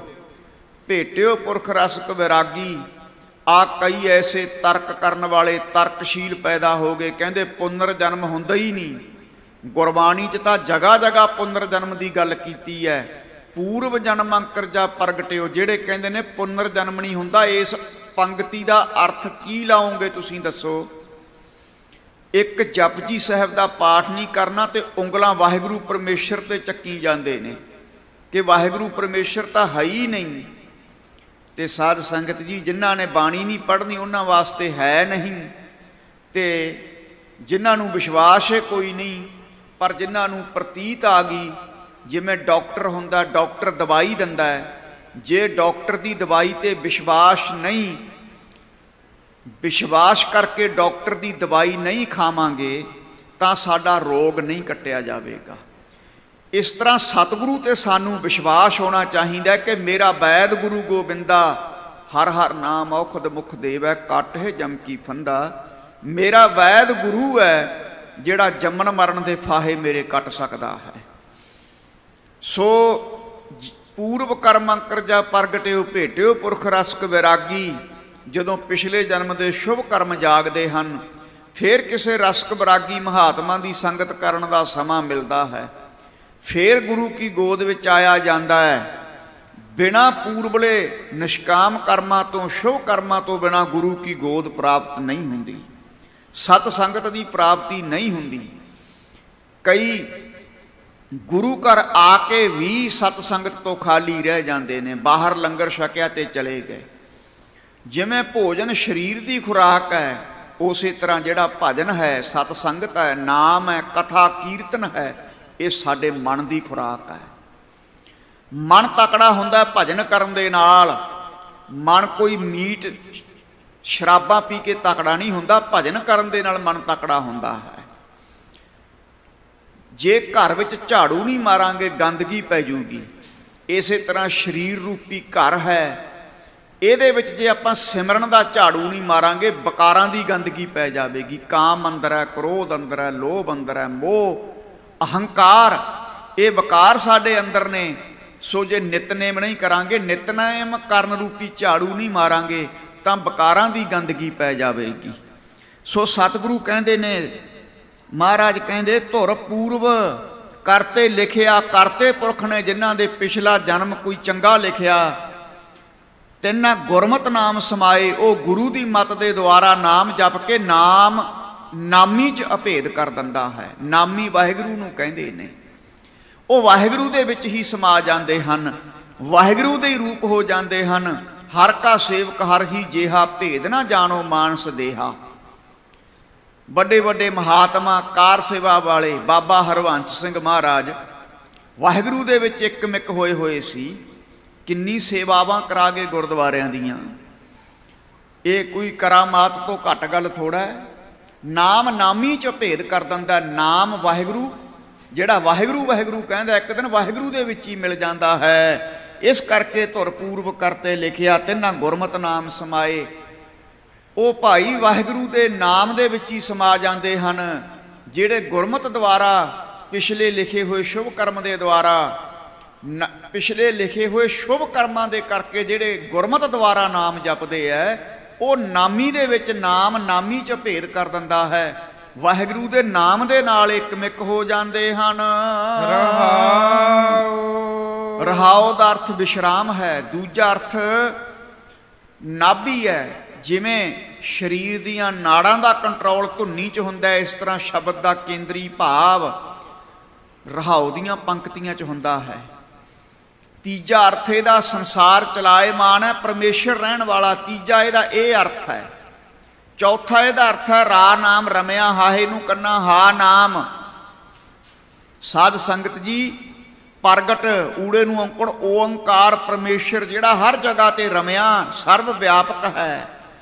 ਭੇਟਿਓ ਪੁਰਖ ਰਸਕ ਵਿਰਾਗੀ, ਆ ਕਈ ਐਸੇ ਤਰਕ ਕਰਨ ਵਾਲੇ ਤਰਕਸ਼ੀਲ ਪੈਦਾ ਹੋ ਗਏ, ਕਹਿੰਦੇ ਪੁਨਰ ਜਨਮ ਹੁੰਦਾ ਹੀ ਨਹੀਂ। ਗੁਰਬਾਣੀ 'ਚ ਤਾਂ ਜਗ੍ਹਾ ਜਗ੍ਹਾ ਪੁਨਰ ਜਨਮ ਦੀ ਗੱਲ ਕੀਤੀ ਹੈ। ਪੂਰਵ ਜਨਮ ਅੰਕਰ ਜਾ ਪ੍ਰਗਟਿਓ, ਜਿਹੜੇ ਕਹਿੰਦੇ ਨੇ ਪੁਨਰ ਜਨਮ ਨਹੀਂ ਹੁੰਦਾ। ਇਸ ਪੰਕਤੀ ਦਾ ਅਰਥ ਕੀ ਲਾਓਗੇ ਤੁਸੀਂ ਦੱਸੋ? ਇੱਕ ਜਪਜੀ ਸਾਹਿਬ ਦਾ ਪਾਠ ਨਹੀਂ ਕਰਨਾ ਤੇ ਉਂਗਲਾਂ ਵਾਹਿਗੁਰੂ ਪਰਮੇਸ਼ਰ ਤੇ ਚੱਕੀ ਜਾਂਦੇ ਨੇ ਕਿ ਵਾਹਿਗੁਰੂ ਪਰਮੇਸ਼ਰ ਤਾਂ ਹੈ ਹੀ ਨਹੀਂ। ਤੇ ਸਾਧ ਸੰਗਤ ਜੀ, ਜਿਨ੍ਹਾਂ ਨੇ ਬਾਣੀ ਨਹੀਂ ਪੜ੍ਹਨੀ ਉਹਨਾਂ ਵਾਸਤੇ ਹੈ ਨਹੀਂ, ਤੇ ਜਿਨ੍ਹਾਂ ਨੂੰ ਵਿਸ਼ਵਾਸ ਹੈ ਕੋਈ ਨਹੀਂ, ਪਰ ਜਿਨ੍ਹਾਂ ਨੂੰ ਪ੍ਰਤੀਤ ਆ ਗਈ, ਜਿਵੇਂ ਡਾਕਟਰ ਹੁੰਦਾ, ਡਾਕਟਰ ਦਵਾਈ ਦਿੰਦਾ ਹੈ, ਜੇ ਡਾਕਟਰ ਦੀ ਦਵਾਈ ਤੇ ਵਿਸ਼ਵਾਸ ਨਹੀਂ, ਵਿਸ਼ਵਾਸ ਕਰਕੇ ਡਾਕਟਰ ਦੀ ਦਵਾਈ ਨਹੀਂ ਖਾਵਾਂਗੇ ਤਾਂ ਸਾਡਾ ਰੋਗ ਨਹੀਂ ਕੱਟਿਆ ਜਾਵੇਗਾ। ਇਸ ਤਰ੍ਹਾਂ ਸਤਿਗੁਰੂ ਤੇ ਸਾਨੂੰ ਵਿਸ਼ਵਾਸ ਹੋਣਾ ਚਾਹੀਦਾ ਕਿ ਮੇਰਾ ਵੈਦ ਗੁਰੂ ਗੋਬਿੰਦਾ, ਹਰ ਹਰ ਨਾਮ ਔਖਦ ਮੁਖ ਦੇਵੈ, ਕੱਟ ਹੈ ਜਮ ਕੀ ਫੰਦਾ। ਮੇਰਾ ਵੈਦ ਗੁਰੂ ਹੈ ਜਿਹੜਾ ਜੰਮਣ ਮਰਨ ਦੇ ਫਾਹੇ ਮੇਰੇ ਕੱਟ ਸਕਦਾ ਹੈ। ਸੋ ਪੂਰਵ ਕਰਮ ਅੰਕਰ ਜਾ ਪ੍ਰਗਟਿਓ, ਭੇਟਿਓ ਪੁਰਖ ਰਸਕ ਵਿਰਾਗੀ। ਜਦੋਂ ਪਿਛਲੇ ਜਨਮ ਦੇ ਸ਼ੁਭ ਕਰਮ ਜਾਗਦੇ ਹਨ, ਫਿਰ ਕਿਸੇ ਰਸਕ ਵਿਰਾਗੀ ਮਹਾਤਮਾ ਦੀ ਸੰਗਤ ਕਰਨ ਦਾ ਸਮਾਂ ਮਿਲਦਾ ਹੈ, ਫਿਰ ਗੁਰੂ ਕੀ ਗੋਦ ਵਿੱਚ ਆਇਆ ਜਾਂਦਾ ਹੈ। ਬਿਨਾਂ ਪੂਰਬਲੇ ਨਿਸ਼ਕਾਮ ਕਰਮਾਂ ਤੋਂ, ਸ਼ੁਭ ਕਰਮਾਂ ਤੋਂ ਬਿਨਾਂ ਗੁਰੂ ਕੀ ਗੋਦ ਪ੍ਰਾਪਤ ਨਹੀਂ ਹੁੰਦੀ, ਸਤ ਸੰਗਤ ਦੀ ਪ੍ਰਾਪਤੀ ਨਹੀਂ ਹੁੰਦੀ। ਕਈ ਗੁਰੂ ਘਰ ਆ ਕੇ ਵੀ ਸਤ ਸੰਗਤ ਤੋਂ ਖਾਲੀ ਰਹਿ ਜਾਂਦੇ ਨੇ, ਬਾਹਰ ਲੰਗਰ ਛਕਿਆ ਤੇ ਚਲੇ ਗਏ। ਜਿਵੇਂ ਭੋਜਨ ਸਰੀਰ ਦੀ ਖੁਰਾਕ ਹੈ, ਉਸੇ ਤਰ੍ਹਾਂ ਜਿਹੜਾ ਭਜਨ ਹੈ, ਸਤ ਸੰਗਤ ਹੈ, ਨਾਮ ਹੈ, ਕਥਾ ਕੀਰਤਨ ਹੈ, ਇਹ ਸਾਡੇ ਮਨ ਦੀ ਖੁਰਾਕ ਹੈ। ਮਨ ਤਕੜਾ ਹੁੰਦਾ ਭਜਨ ਕਰਨ ਦੇ ਨਾਲ। ਮਨ ਕੋਈ ਮੀਟ ਸ਼ਰਾਬਾਂ ਪੀ ਕੇ ਤਕੜਾ ਨਹੀਂ ਹੁੰਦਾ, ਭਜਨ ਕਰਨ ਦੇ ਨਾਲ ਮਨ ਤਕੜਾ ਹੁੰਦਾ ਹੈ। ਜੇ ਘਰ ਵਿੱਚ ਝਾੜੂ ਨਹੀਂ ਮਾਰਾਂਗੇ ਗੰਦਗੀ ਪੈ ਜੂਗੀ। ਇਸੇ ਤਰ੍ਹਾਂ ਸਰੀਰ ਰੂਪੀ ਘਰ ਹੈ, ਇਹਦੇ ਵਿੱਚ ਜੇ ਆਪਾਂ ਸਿਮਰਨ ਦਾ ਝਾੜੂ ਨਹੀਂ ਮਾਰਾਂਗੇ, ਵਿਕਾਰਾਂ ਦੀ ਗੰਦਗੀ ਪੈ ਜਾਵੇਗੀ। ਕਾਮ ਅੰਦਰ ਹੈ, ਕ੍ਰੋਧ ਅੰਦਰ ਹੈ, ਲੋਭ ਅੰਦਰ ਹੈ, ਮੋਹ, ਅਹੰਕਾਰ, ਇਹ ਵਿਕਾਰ ਸਾਡੇ ਅੰਦਰ ਨੇ। ਸੋ ਜੇ ਨਿਤਨੇਮ ਨਹੀਂ ਕਰਾਂਗੇ, ਨਿਤਨੇਮ ਕਰਨ ਰੂਪੀ ਝਾੜੂ ਨਹੀਂ ਮਾਰਾਂਗੇ, ਤਾਂ ਵਿਕਾਰਾਂ ਦੀ ਗੰਦਗੀ ਪੈ ਜਾਵੇਗੀ। ਸੋ ਸਤਿਗੁਰੂ ਕਹਿੰਦੇ ਨੇ, ਮਹਾਰਾਜ ਕਹਿੰਦੇ, ਧੁਰ ਪੂਰਵ ਕਰਤੇ ਲਿਖਿਆ, ਕਰਤੇ ਪੁਰਖ ਨੇ ਜਿਨ੍ਹਾਂ ਦੇ ਪਿਛਲਾ ਜਨਮ ਕੋਈ ਚੰਗਾ ਲਿਖਿਆ, ਤਿੰਨਾਂ ਗੁਰਮਤਿ ਨਾਮ ਸਮਾਏ। ਉਹ ਗੁਰੂ ਦੀ ਮਤ ਦੇ ਦੁਆਰਾ ਨਾਮ ਜਪ ਕੇ ਨਾਮ ਨਾਮੀ 'ਚ ਅਭੇਦ ਕਰ ਦਿੰਦਾ ਹੈ। ਨਾਮੀ ਵਾਹਿਗੁਰੂ ਨੂੰ ਕਹਿੰਦੇ ਨੇ। ਉਹ ਵਾਹਿਗੁਰੂ ਦੇ ਵਿੱਚ ਹੀ ਸਮਾ ਜਾਂਦੇ ਹਨ, ਵਾਹਿਗੁਰੂ ਦੇ ਹੀ ਰੂਪ ਹੋ ਜਾਂਦੇ ਹਨ। ਹਰ ਕਾ ਸੇਵਕ ਹਰ ਹੀ ਜੇਹਾ, ਭੇਦ ਨਾ ਜਾਣੋ ਮਾਨਸ ਦੇਹਾ। ਵੱਡੇ ਵੱਡੇ ਮਹਾਤਮਾ, ਕਾਰ ਸੇਵਾ ਵਾਲੇ, ਬਾਬਾ ਹਰਵੰਸ ਸਿੰਘ ਮਹਾਰਾਜ ਵਾਹਿਗੁਰੂ ਦੇ ਵਿੱਚ ਇੱਕਮਿਕ ਹੋਏ ਹੋਏ ਸੀ। ਕਿੰਨੀ ਸੇਵਾਵਾਂ ਕਰਾ ਗਏ ਗੁਰਦੁਆਰਿਆਂ ਦੀਆਂ। ਇਹ ਕੋਈ ਕਰਾਮਾਤ ਤੋਂ ਘੱਟ ਗੱਲ ਥੋੜਾ ਹੈ। ਨਾਮ ਨਾਮੀ 'ਚ ਭੇਦ ਕਰ ਦਿੰਦਾ। ਨਾਮ ਵਾਹਿਗੁਰੂ, ਜਿਹੜਾ ਵਾਹਿਗੁਰੂ ਵਾਹਿਗੁਰੂ ਕਹਿੰਦਾ, ਇੱਕ ਦਿਨ ਵਾਹਿਗੁਰੂ ਦੇ ਵਿੱਚ ਹੀ ਮਿਲ ਜਾਂਦਾ ਹੈ। ਇਸ ਕਰਕੇ ਧੁਰ ਪੂਰਵ ਕਰਤੇ ਲਿਖਿਆ, ਤਿੰਨਾਂ ਗੁਰਮਤਿ ਨਾਮ ਸਮਾਏ। ਉਹ ਭਾਈ ਵਾਹਿਗੁਰੂ ਦੇ ਨਾਮ ਦੇ ਵਿੱਚ ਹੀ ਸਮਾ ਜਾਂਦੇ ਹਨ, ਜਿਹੜੇ ਗੁਰਮਤਿ ਦੁਆਰਾ ਪਿਛਲੇ ਲਿਖੇ ਹੋਏ ਸ਼ੁਭ ਕਰਮ ਦੇ ਦੁਆਰਾ, ਪਿਛਲੇ ਲਿਖੇ ਹੋਏ ਸ਼ੁਭ ਕਰਮਾਂ ਦੇ ਕਰਕੇ ਜਿਹੜੇ ਗੁਰਮਤਿ ਦੁਆਰਾ ਨਾਮ ਜਪਦੇ ਹੈ, ਉਹ ਨਾਮੀ ਦੇ ਵਿੱਚ ਨਾਮ ਨਾਮੀ 'ਚ ਭੇਦ ਕਰ ਦਿੰਦਾ ਹੈ। ਵਾਹਿਗੁਰੂ ਦੇ ਨਾਮ ਦੇ ਨਾਲ ਇੱਕਮਿਕ ਹੋ ਜਾਂਦੇ ਹਨ। ਰਹਾਉ। ਰਹਾਉ ਦਾ ਅਰਥ ਵਿਸ਼ਰਾਮ ਹੈ। ਦੂਜਾ ਅਰਥ ਨਾਭੀ ਹੈ। ਜਿਵੇਂ ਸਰੀਰ ਦੀਆਂ ਨਾੜਾਂ ਦਾ ਕੰਟਰੋਲ ਧੁਨੀ 'ਚ ਹੁੰਦਾ, ਇਸ ਤਰ੍ਹਾਂ ਸ਼ਬਦ ਦਾ ਕੇਂਦਰੀ ਭਾਵ ਰਹਾਉ ਦੀਆਂ ਪੰਕਤੀਆਂ 'ਚ ਹੁੰਦਾ ਹੈ। ਤੀਜਾ ਅਰਥ ਇਹਦਾ ਸੰਸਾਰ ਚਲਾਏਮਾਨ ਹੈ, ਪਰਮੇਸ਼ਰ ਰਹਿਣ ਵਾਲਾ। ਤੀਜਾ ਇਹਦਾ ਇਹ ਅਰਥ ਹੈ। ਚੌਥਾ ਇਹਦਾ ਅਰਥ ਹੈ ਰਾ ਨਾਮ ਰਮਿਆ, ਹਾਹੇ ਨੂੰ ਕੰਨਾ ਹਾ ਨਾਮ। ਸਾਧ ਸੰਗਤ ਜੀ, ਪ੍ਰਗਟ ਊੜੇ ਨੂੰ ਔਂਕੜ ਓੰਕਾਰ ਪਰਮੇਸ਼ਰ ਜਿਹੜਾ ਹਰ ਜਗ੍ਹਾ ਤੇ ਰਮਿਆ, ਸਰਵ ਵਿਆਪਕ ਹੈ,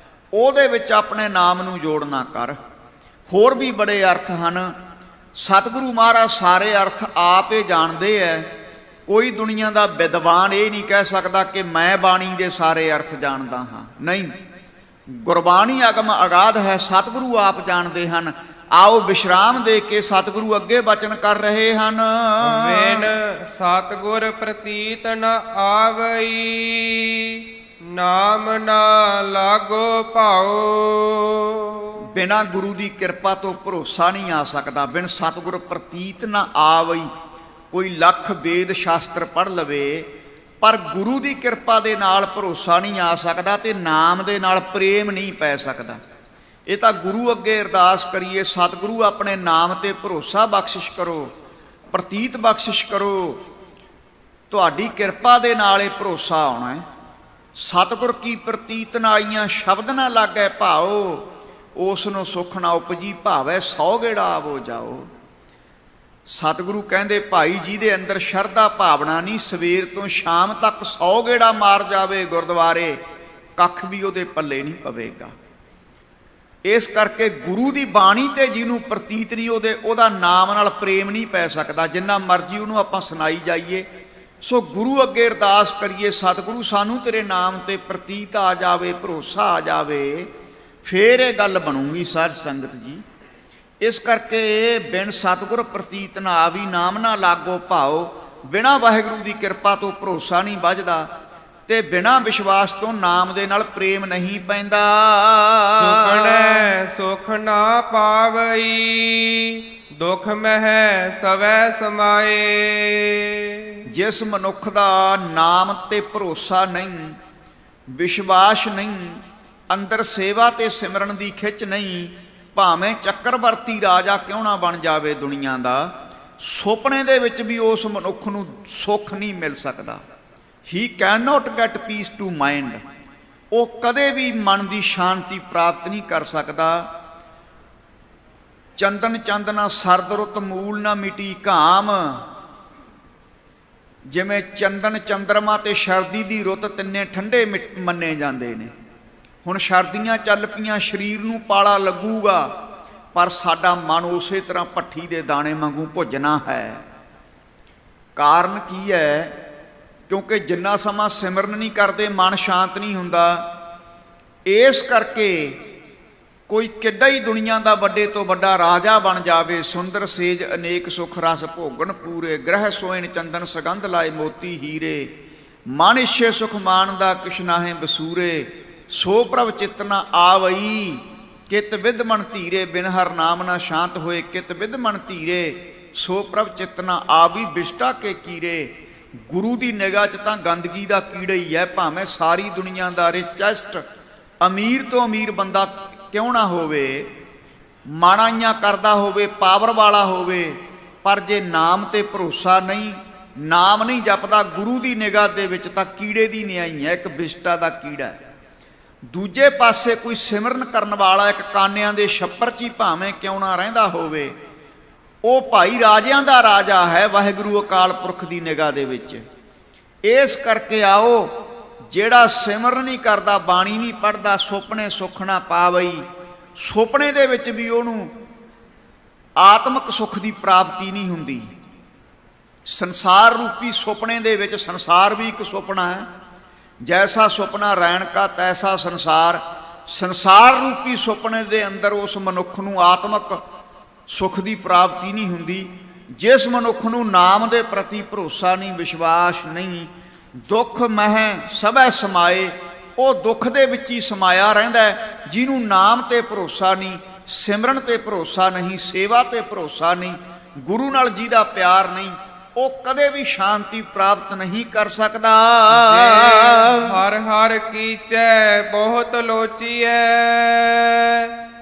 ਉਹਦੇ ਵਿੱਚ ਆਪਣੇ ਨਾਮ ਨੂੰ ਜੋੜਨਾ ਕਰ। ਹੋਰ ਵੀ ਬੜੇ ਅਰਥ ਹਨ। ਸਤਿਗੁਰੂ ਮਹਾਰਾਜ ਸਾਰੇ ਅਰਥ ਆਪ ਹੀ ਜਾਣਦੇ ਹੈ। ਕੋਈ ਦੁਨੀਆ ਦਾ ਵਿਦਵਾਨ ਇਹ ਨਹੀਂ ਕਹਿ ਸਕਦਾ ਕਿ ਮੈਂ ਬਾਣੀ ਦੇ ਸਾਰੇ ਅਰਥ ਜਾਣਦਾ ਹਾਂ। ਨਹੀਂ, ਗੁਰਬਾਣੀ ਅਗਮ ਅਗਾਧ ਹੈ, ਸਤਿਗੁਰੂ ਆਪ ਜਾਣਦੇ ਹਨ। ਆਓ ਵਿਸ਼ਰਾਮ ਦੇ ਕੇ ਸਤਿਗੁਰੂ ਅੱਗੇ ਬਚਨ ਕਰ ਰਹੇ ਹਨ। ਵੇਨ ਸਤਿਗੁਰ ਪ੍ਰਤੀਤ ਨ ਆਵਈ, ਨਾਮ ਨਾ ਲਾਗੋ ਭਾਉ। ਬਿਨਾਂ ਗੁਰੂ ਦੀ ਕਿਰਪਾ ਤੋਂ ਭਰੋਸਾ ਨਹੀਂ ਆ ਸਕਦਾ। ਬਿਨ ਸਤਿਗੁਰ ਪ੍ਰਤੀਤ ਨਾ ਆਵਈ। ਕੋਈ ਲੱਖ ਵੇਦ ਸ਼ਾਸਤਰ ਪੜ੍ਹ ਲਵੇ ਪਰ ਗੁਰੂ ਦੀ ਕਿਰਪਾ ਦੇ ਨਾਲ ਭਰੋਸਾ ਨਹੀਂ ਆ ਸਕਦਾ ਤੇ ਨਾਮ ਦੇ ਨਾਲ ਪ੍ਰੇਮ ਨਹੀਂ ਪੈ ਸਕਦਾ। ਇਹ ਤਾਂ ਗੁਰੂ ਅੱਗੇ ਅਰਦਾਸ ਕਰੀਏ, ਸਤਿਗੁਰੂ ਆਪਣੇ ਨਾਮ ਤੇ ਭਰੋਸਾ ਬਖਸ਼ਿਸ਼ ਕਰੋ, ਪ੍ਰਤੀਤ ਬਖਸ਼ਿਸ਼ ਕਰੋ। ਤੁਹਾਡੀ ਕਿਰਪਾ ਦੇ ਨਾਲ ਇਹ ਭਰੋਸਾ ਆਉਣਾ ਹੈ। ਸਤਿਗੁਰ ਕੀ ਪ੍ਰਤੀਤ ਨਾ ਆਈਆਂ ਸ਼ਬਦ ਨਾ ਲਾਗੈ ਭਾਉ। ਉਸ ਨੂੰ ਸੁਖ ਨਾ ਉਪਜੀ ਭਾਵੈ 100 ਗੇੜਾ ਆਵੋ ਜਾਓ। ਸਤਿਗੁਰੂ ਕਹਿੰਦੇ ਭਾਈ ਜੀ ਦੇ ਅੰਦਰ ਸ਼ਰਧਾ ਭਾਵਨਾ ਨਹੀਂ, ਸਵੇਰ ਤੋਂ ਸ਼ਾਮ ਤੱਕ 100 ਗੇੜਾ ਮਾਰ ਜਾਵੇ ਗੁਰਦੁਆਰੇ, ਕੱਖ ਵੀ ਉਹਦੇ ਪੱਲੇ ਨਹੀਂ ਪਵੇਗਾ। ਇਸ ਕਰਕੇ ਗੁਰੂ ਦੀ ਬਾਣੀ ਤੇ ਜਿਹਨੂੰ ਪ੍ਰਤੀਤ ਨਹੀਂ, ਉਹਦਾ ਨਾਮ ਨਾਲ ਪ੍ਰੇਮ ਨਹੀਂ ਪੈ ਸਕਦਾ, ਜਿੰਨਾ ਮਰਜ਼ੀ ਉਹਨੂੰ ਆਪਾਂ ਸੁਣਾਈ ਜਾਈਏ। ਸੋ ਗੁਰੂ ਅੱਗੇ ਅਰਦਾਸ ਕਰੀਏ, ਸਤਿਗੁਰੂ ਸਾਨੂੰ ਤੇਰੇ ਨਾਮ ਤੇ ਪ੍ਰਤੀਤ ਆ ਜਾਵੇ, ਭਰੋਸਾ ਆ ਜਾਵੇ, ਫੇਰ ਇਹ ਗੱਲ ਬਣੂਗੀ ਸਾਧ ਸੰਗਤ ਜੀ। ਇਸ ਕਰਕੇ ਬਿਨ ਸਤਿਗੁਰ ਪ੍ਰਤੀਤ ਨਾ ਆਵੀ, ਨਾਮ ਨਾ ਲਾਗੋ ਭਾਉ। ਬਿਨਾਂ ਵਾਹਿਗੁਰੂ ਦੀ ਕਿਰਪਾ ਤੋਂ ਭਰੋਸਾ ਨਹੀਂ ਵੱਝਦਾ ਤੇ ਬਿਨਾਂ ਵਿਸ਼ਵਾਸ ਤੋਂ ਨਾਮ ਦੇ ਨਾਲ ਪ੍ਰੇਮ ਨਹੀਂ ਪੈਂਦਾ। ਸੁਖਣੈ ਸੁਖ ਨਾ ਪਾਵਈ, ਦੁਖ ਮਹਿ ਸਵੈ ਸਮਾਏ। ਜਿਸ ਮਨੁੱਖ ਦਾ ਨਾਮ ਤੇ ਭਰੋਸਾ ਨਹੀਂ, ਵਿਸ਼ਵਾਸ ਨਹੀਂ, ਅੰਦਰ ਸੇਵਾ ਤੇ ਸਿਮਰਨ ਦੀ ਖਿੱਚ ਨਹੀਂ, ਭਾਵੇਂ ਚੱਕਰਵਰਤੀ ਰਾਜਾ ਕਿਉਂ ਨਾ ਬਣ ਜਾਵੇ ਦੁਨੀਆ ਦਾ, ਸੁਪਨੇ ਦੇ ਵਿੱਚ ਵੀ ਉਸ ਮਨੁੱਖ ਨੂੰ ਸੁੱਖ ਨਹੀਂ ਮਿਲ ਸਕਦਾ। He can not get peace to mind. ਉਹ ਕਦੇ ਵੀ ਮਨ ਦੀ ਸ਼ਾਂਤੀ ਪ੍ਰਾਪਤ ਨਹੀਂ ਕਰ ਸਕਦਾ। ਚੰਦਨ ਚੰਦਨਾ ਸਰਦ ਰੁੱਤ ਮੂਲ ਨਾ ਮਿਟੀ ਘਾਮ। ਜਿਵੇਂ ਚੰਦਨ ਚੰਦਰਮਾ ਤੇ ਸਰਦੀ ਦੀ ਰੁੱਤ ਤਿੰਨੇ ਠੰਡੇ ਮੰਨੇ ਜਾਂਦੇ ਨੇ। ਹੁਣ ਸਰਦੀਆਂ ਚੱਲ ਪਈਆਂ, ਸਰੀਰ ਨੂੰ ਪਾਲਾ ਲੱਗੂਗਾ, ਪਰ ਸਾਡਾ ਮਨ ਉਸੇ ਤਰ੍ਹਾਂ ਭੱਠੀ ਦੇ ਦਾਣੇ ਵਾਂਗੂ ਭੁੱਜਣਾ ਹੈ। ਕਾਰਨ ਕੀ ਹੈ? ਕਿਉਂਕਿ ਜਿੰਨਾ ਸਮਾਂ ਸਿਮਰਨ ਨਹੀਂ ਕਰਦੇ ਮਨ ਸ਼ਾਂਤ ਨਹੀਂ ਹੁੰਦਾ। ਇਸ ਕਰਕੇ ਕੋਈ ਕਿੱਡਾ ਹੀ ਦੁਨੀਆ ਦਾ ਵੱਡੇ ਤੋਂ ਵੱਡਾ ਰਾਜਾ ਬਣ ਜਾਵੇ, ਸੁੰਦਰ ਸੇਜ ਅਨੇਕ ਸੁਖ ਰਸ ਭੋਗਣ ਪੂਰੇ, ਗ੍ਰਹਿ ਸੋਇਨ ਚੰਦਨ ਸੁਗੰਧ ਲਾਏ ਮੋਤੀ ਹੀਰੇ, ਮਨ ਇਛੇ ਸੁਖ ਮਾਨਦਾ ਕਿਛ ਨਾਹੇ ਬਸੂਰੇ, ਸੋ ਪ੍ਰਭ ਚਿਤ ਨ ਆਵਈ, ਕਿਤ ਵਿਦ ਮਨ ਧੀਰੇ, ਬਿਨ ਹਰ ਨਾਮ ਨਾ ਸ਼ਾਂਤ ਹੋਏ ਕਿਤ ਵਿਦ ਮਨ ਧੀਰੇ, ਸੋ ਪ੍ਰਭ ਚਿਤ ਨ ਆਵੀ ਬਿਸ਼ਟਾ ਕੇ ਕੀਰੇ। ਗੁਰੂ ਦੀ ਨਿਗਾਹ 'ਚ ਤਾਂ ਗੰਦਗੀ ਦਾ ਕੀੜਾ ਹੀ ਹੈ, ਭਾਵੇਂ ਸਾਰੀ ਦੁਨੀਆ ਦਾ ਰਿਚੈਸਟ ਅਮੀਰ ਤੋਂ ਅਮੀਰ ਬੰਦਾ ਕਿਉਂ ਨਾ ਹੋਵੇ, ਮਾਣਾਈਆਂ ਕਰਦਾ ਹੋਵੇ, ਪਾਵਰ ਵਾਲਾ ਹੋਵੇ, ਪਰ ਜੇ ਨਾਮ ਤੇ ਭਰੋਸਾ ਨਹੀਂ, ਨਾਮ ਨਹੀਂ ਜਪਦਾ, ਗੁਰੂ ਦੀ ਨਿਗਾਹ ਦੇ ਵਿੱਚ ਤਾਂ ਕੀੜੇ ਦੀ ਨਿਆਈ ਹੈ, ਇੱਕ ਬਿਸ਼ਟਾ ਦਾ ਕੀੜਾ ਹੈ। ਦੂਜੇ ਪਾਸੇ ਕੋਈ ਸਿਮਰਨ ਕਰਨ ਵਾਲਾ ਇੱਕ ਕਾਨਿਆਂ ਦੇ ਛੱਪਰ 'ਚ ਹੀ ਭਾਵੇਂ ਕਿਉਂ ਨਾ ਰਹਿੰਦਾ ਹੋਵੇ, ਉਹ ਭਾਈ ਰਾਜਿਆਂ ਦਾ ਰਾਜਾ ਹੈ ਵਾਹਿਗੁਰੂ ਅਕਾਲ ਪੁਰਖ ਦੀ ਨਿਗਾਹ ਦੇ ਵਿੱਚ। ਇਸ ਕਰਕੇ ਆਓ, ਜਿਹੜਾ ਸਿਮਰਨ ਨਹੀਂ ਕਰਦਾ, ਬਾਣੀ ਨਹੀਂ ਪੜ੍ਹਦਾ, ਸੁਪਨੇ ਸੁੱਖ ਨਾ ਪਾਵਈ, ਸੁਪਨੇ ਦੇ ਵਿੱਚ ਵੀ ਉਹਨੂੰ ਆਤਮਿਕ ਸੁੱਖ ਦੀ ਪ੍ਰਾਪਤੀ ਨਹੀਂ ਹੁੰਦੀ। ਸੰਸਾਰ ਰੂਪੀ ਸੁਪਨੇ ਦੇ ਵਿੱਚ, ਸੰਸਾਰ ਵੀ ਇੱਕ ਸੁਪਨਾ ਹੈ, ਜੈਸਾ ਸੁਪਨਾ ਰੈਣ ਕਾ ਤੈਸਾ ਸੰਸਾਰ। ਸੰਸਾਰ ਰੂਪੀ ਸੁਪਨੇ ਦੇ ਅੰਦਰ ਉਸ ਮਨੁੱਖ ਨੂੰ ਆਤਮਿਕ ਸੁੱਖ ਦੀ ਪ੍ਰਾਪਤੀ ਨਹੀਂ ਹੁੰਦੀ। ਜਿਸ ਮਨੁੱਖ ਨੂੰ ਨਾਮ ਦੇ ਪ੍ਰਤੀ ਭਰੋਸਾ ਨਹੀਂ, ਵਿਸ਼ਵਾਸ ਨਹੀਂ, ਦੁੱਖ ਮਹਿ ਸਭੈ ਸਮਾਏ, ਉਹ ਦੁੱਖ ਦੇ ਵਿੱਚ ਹੀ ਸਮਾਇਆ ਰਹਿੰਦਾ ਹੈ। ਜਿਹਨੂੰ ਨਾਮ ਤੇ ਭਰੋਸਾ ਨਹੀਂ, ਸਿਮਰਨ ਤੇ ਭਰੋਸਾ ਨਹੀਂ, ਸੇਵਾ ਤੇ ਭਰੋਸਾ ਨਹੀਂ, ਗੁਰੂ ਨਾਲ ਜਿਹਦਾ ਪਿਆਰ ਨਹੀਂ, ਉਹ ਕਦੇ ਵੀ ਸ਼ਾਂਤੀ ਪ੍ਰਾਪਤ ਨਹੀਂ ਕਰ ਸਕਦਾ। ਹਰ ਹਰ ਕੀਚੈ ਬਹੁਤ ਲੋਚੀਐ,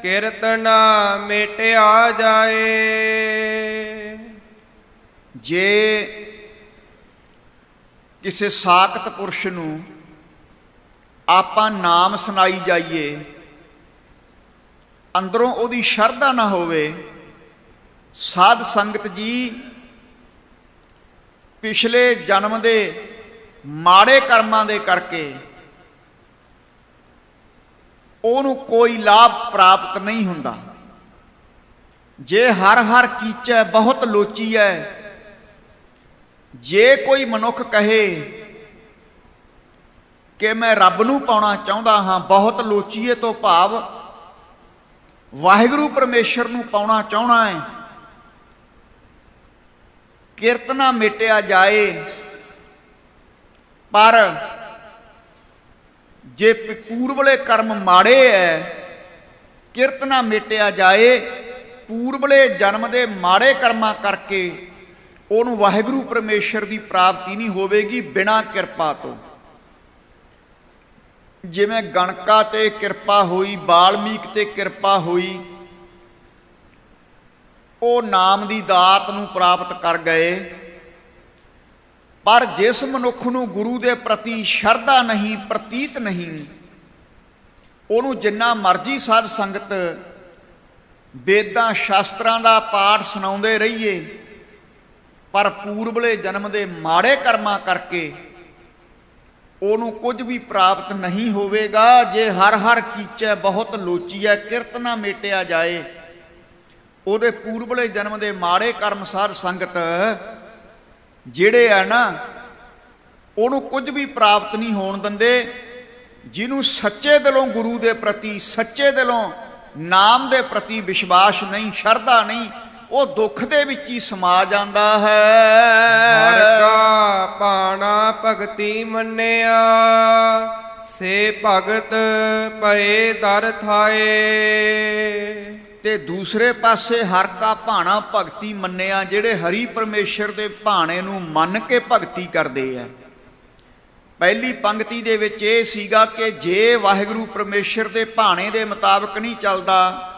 ਕਿਰਤ ਨਾ ਮੇਟਿਆ ਜਾਏ। ਜੇ ਕਿਸੇ ਸਾਖਤ ਪੁਰਸ਼ ਨੂੰ ਆਪਾਂ ਨਾਮ ਸੁਣਾਈ ਜਾਈਏ, ਅੰਦਰੋਂ ਉਹਦੀ ਸ਼ਰਧਾ ਨਾ ਹੋਵੇ, ਸਾਧ ਸੰਗਤ ਜੀ ਪਿਛਲੇ ਜਨਮ ਦੇ ਮਾੜੇ ਕਰਮਾਂ ਦੇ ਕਰਕੇ ਉਹਨੂੰ ਕੋਈ ਲਾਭ ਪ੍ਰਾਪਤ ਨਹੀਂ ਹੁੰਦਾ। ਜੇ ਹਰ ਹਰ ਕੀਚੈ ਬਹੁਤ ਲੋਚੀ ਹੈ, ਜੇ ਕੋਈ ਮਨੁੱਖ ਕਹੇ ਕਿ ਮੈਂ ਰੱਬ ਨੂੰ ਪਾਉਣਾ ਚਾਹੁੰਦਾ ਹਾਂ, ਬਹੁਤ ਲੋਚੀਏ ਤੋਂ ਭਾਵ ਵਾਹਿਗੁਰੂ ਪਰਮੇਸ਼ਰ ਨੂੰ ਪਾਉਣਾ ਚਾਹੁੰਦਾ ਹੈ, ਕਿਰਤ ਨਾ ਮੇਟਿਆ ਜਾਏ, ਪਰ ਜੇ ਪੂਰਬਲੇ ਕਰਮ ਮਾੜੇ ਐ ਕਿਰਤ ਨਾ ਮੇਟਿਆ ਜਾਏ। ਪੂਰਬਲੇ ਜਨਮ ਦੇ ਮਾੜੇ ਕਰਮਾਂ ਕਰਕੇ ਉਹਨੂੰ ਵਾਹਿਗੁਰੂ ਪਰਮੇਸ਼ਰ ਦੀ ਪ੍ਰਾਪਤੀ ਨਹੀਂ ਹੋਵੇਗੀ ਬਿਨਾਂ ਕਿਰਪਾ ਤੋਂ। ਜਿਵੇਂ ਗਣਕਾ ਤੇ ਕਿਰਪਾ ਹੋਈ, ਬਾਲਮੀਕ ਤੇ ਕਿਰਪਾ ਹੋਈ, ਉਹ ਨਾਮ ਦੀ ਦਾਤ ਨੂੰ ਪ੍ਰਾਪਤ ਕਰ ਗਏ। ਪਰ ਜਿਸ ਮਨੁੱਖ ਨੂੰ ਗੁਰੂ ਦੇ ਪ੍ਰਤੀ ਸ਼ਰਧਾ ਨਹੀਂ, ਪ੍ਰਤੀਤ ਨਹੀਂ, ਉਹਨੂੰ ਜਿੰਨਾ ਮਰਜ਼ੀ ਸਾਧ ਸੰਗਤ ਵੇਦਾਂ ਸ਼ਾਸਤਰਾਂ ਦਾ ਪਾਠ ਸੁਣਾਉਂਦੇ ਰਹੀਏ, ਪਰ ਪੂਰਬਲੇ ਜਨਮ ਦੇ ਮਾੜੇ ਕਰਮਾਂ ਕਰਕੇ ਉਹਨੂੰ ਕੁਝ ਵੀ ਪ੍ਰਾਪਤ ਨਹੀਂ ਹੋਵੇਗਾ। ਜੇ ਹਰ ਹਰ ਕੀਚੈ ਬਹੁਤ ਲੋਚੀਐ ਕਿਰਤ ਨਾ ਮੇਟਿਆ ਜਾਏ, ਉਹਦੇ ਪੂਰਬਲੇ ਜਨਮ ਦੇ ਮਾੜੇ ਕਰਮ ਸਾਧ ਸੰਗਤ ਜਿਹੜੇ ਆ ਨਾ, ਉਹਨੂੰ ਕੁਝ ਵੀ ਪ੍ਰਾਪਤ ਨਹੀਂ ਹੋਣ ਦਿੰਦੇ। ਜਿਹਨੂੰ ਸੱਚੇ ਦਿਲੋਂ ਗੁਰੂ ਦੇ ਪ੍ਰਤੀ, ਸੱਚੇ ਦਿਲੋਂ ਨਾਮ ਦੇ ਪ੍ਰਤੀ ਵਿਸ਼ਵਾਸ ਨਹੀਂ, ਸ਼ਰਧਾ ਨਹੀਂ, ਉਹ ਦੁੱਖ ਦੇ ਵਿੱਚ ਹੀ ਸਮਾ ਜਾਂਦਾ ਹੈ। ਹਰ ਕਾ ਭਾਣਾ ਭਗਤੀ ਮੰਨਿਆ, ਸੇ ਭਗਤ ਪਏ ਦਰ ਥਾਏ। ਤੇ ਦੂਸਰੇ ਪਾਸੇ ਹਰ ਕਾ ਭਾਣਾ ਭਗਤੀ ਮੰਨਿਆ, ਜਿਹੜੇ ਹਰੀ ਪਰਮੇਸ਼ਰ ਦੇ ਭਾਣੇ ਨੂੰ ਮੰਨ ਕੇ ਭਗਤੀ ਕਰਦੇ ਆ। ਪਹਿਲੀ ਪੰਕਤੀ ਦੇ ਵਿੱਚ ਇਹ ਸੀਗਾ ਕਿ ਜੇ ਵਾਹਿਗੁਰੂ ਪਰਮੇਸ਼ਰ ਦੇ ਭਾਣੇ ਦੇ ਮੁਤਾਬਕ ਨਹੀਂ ਚੱਲਦਾ,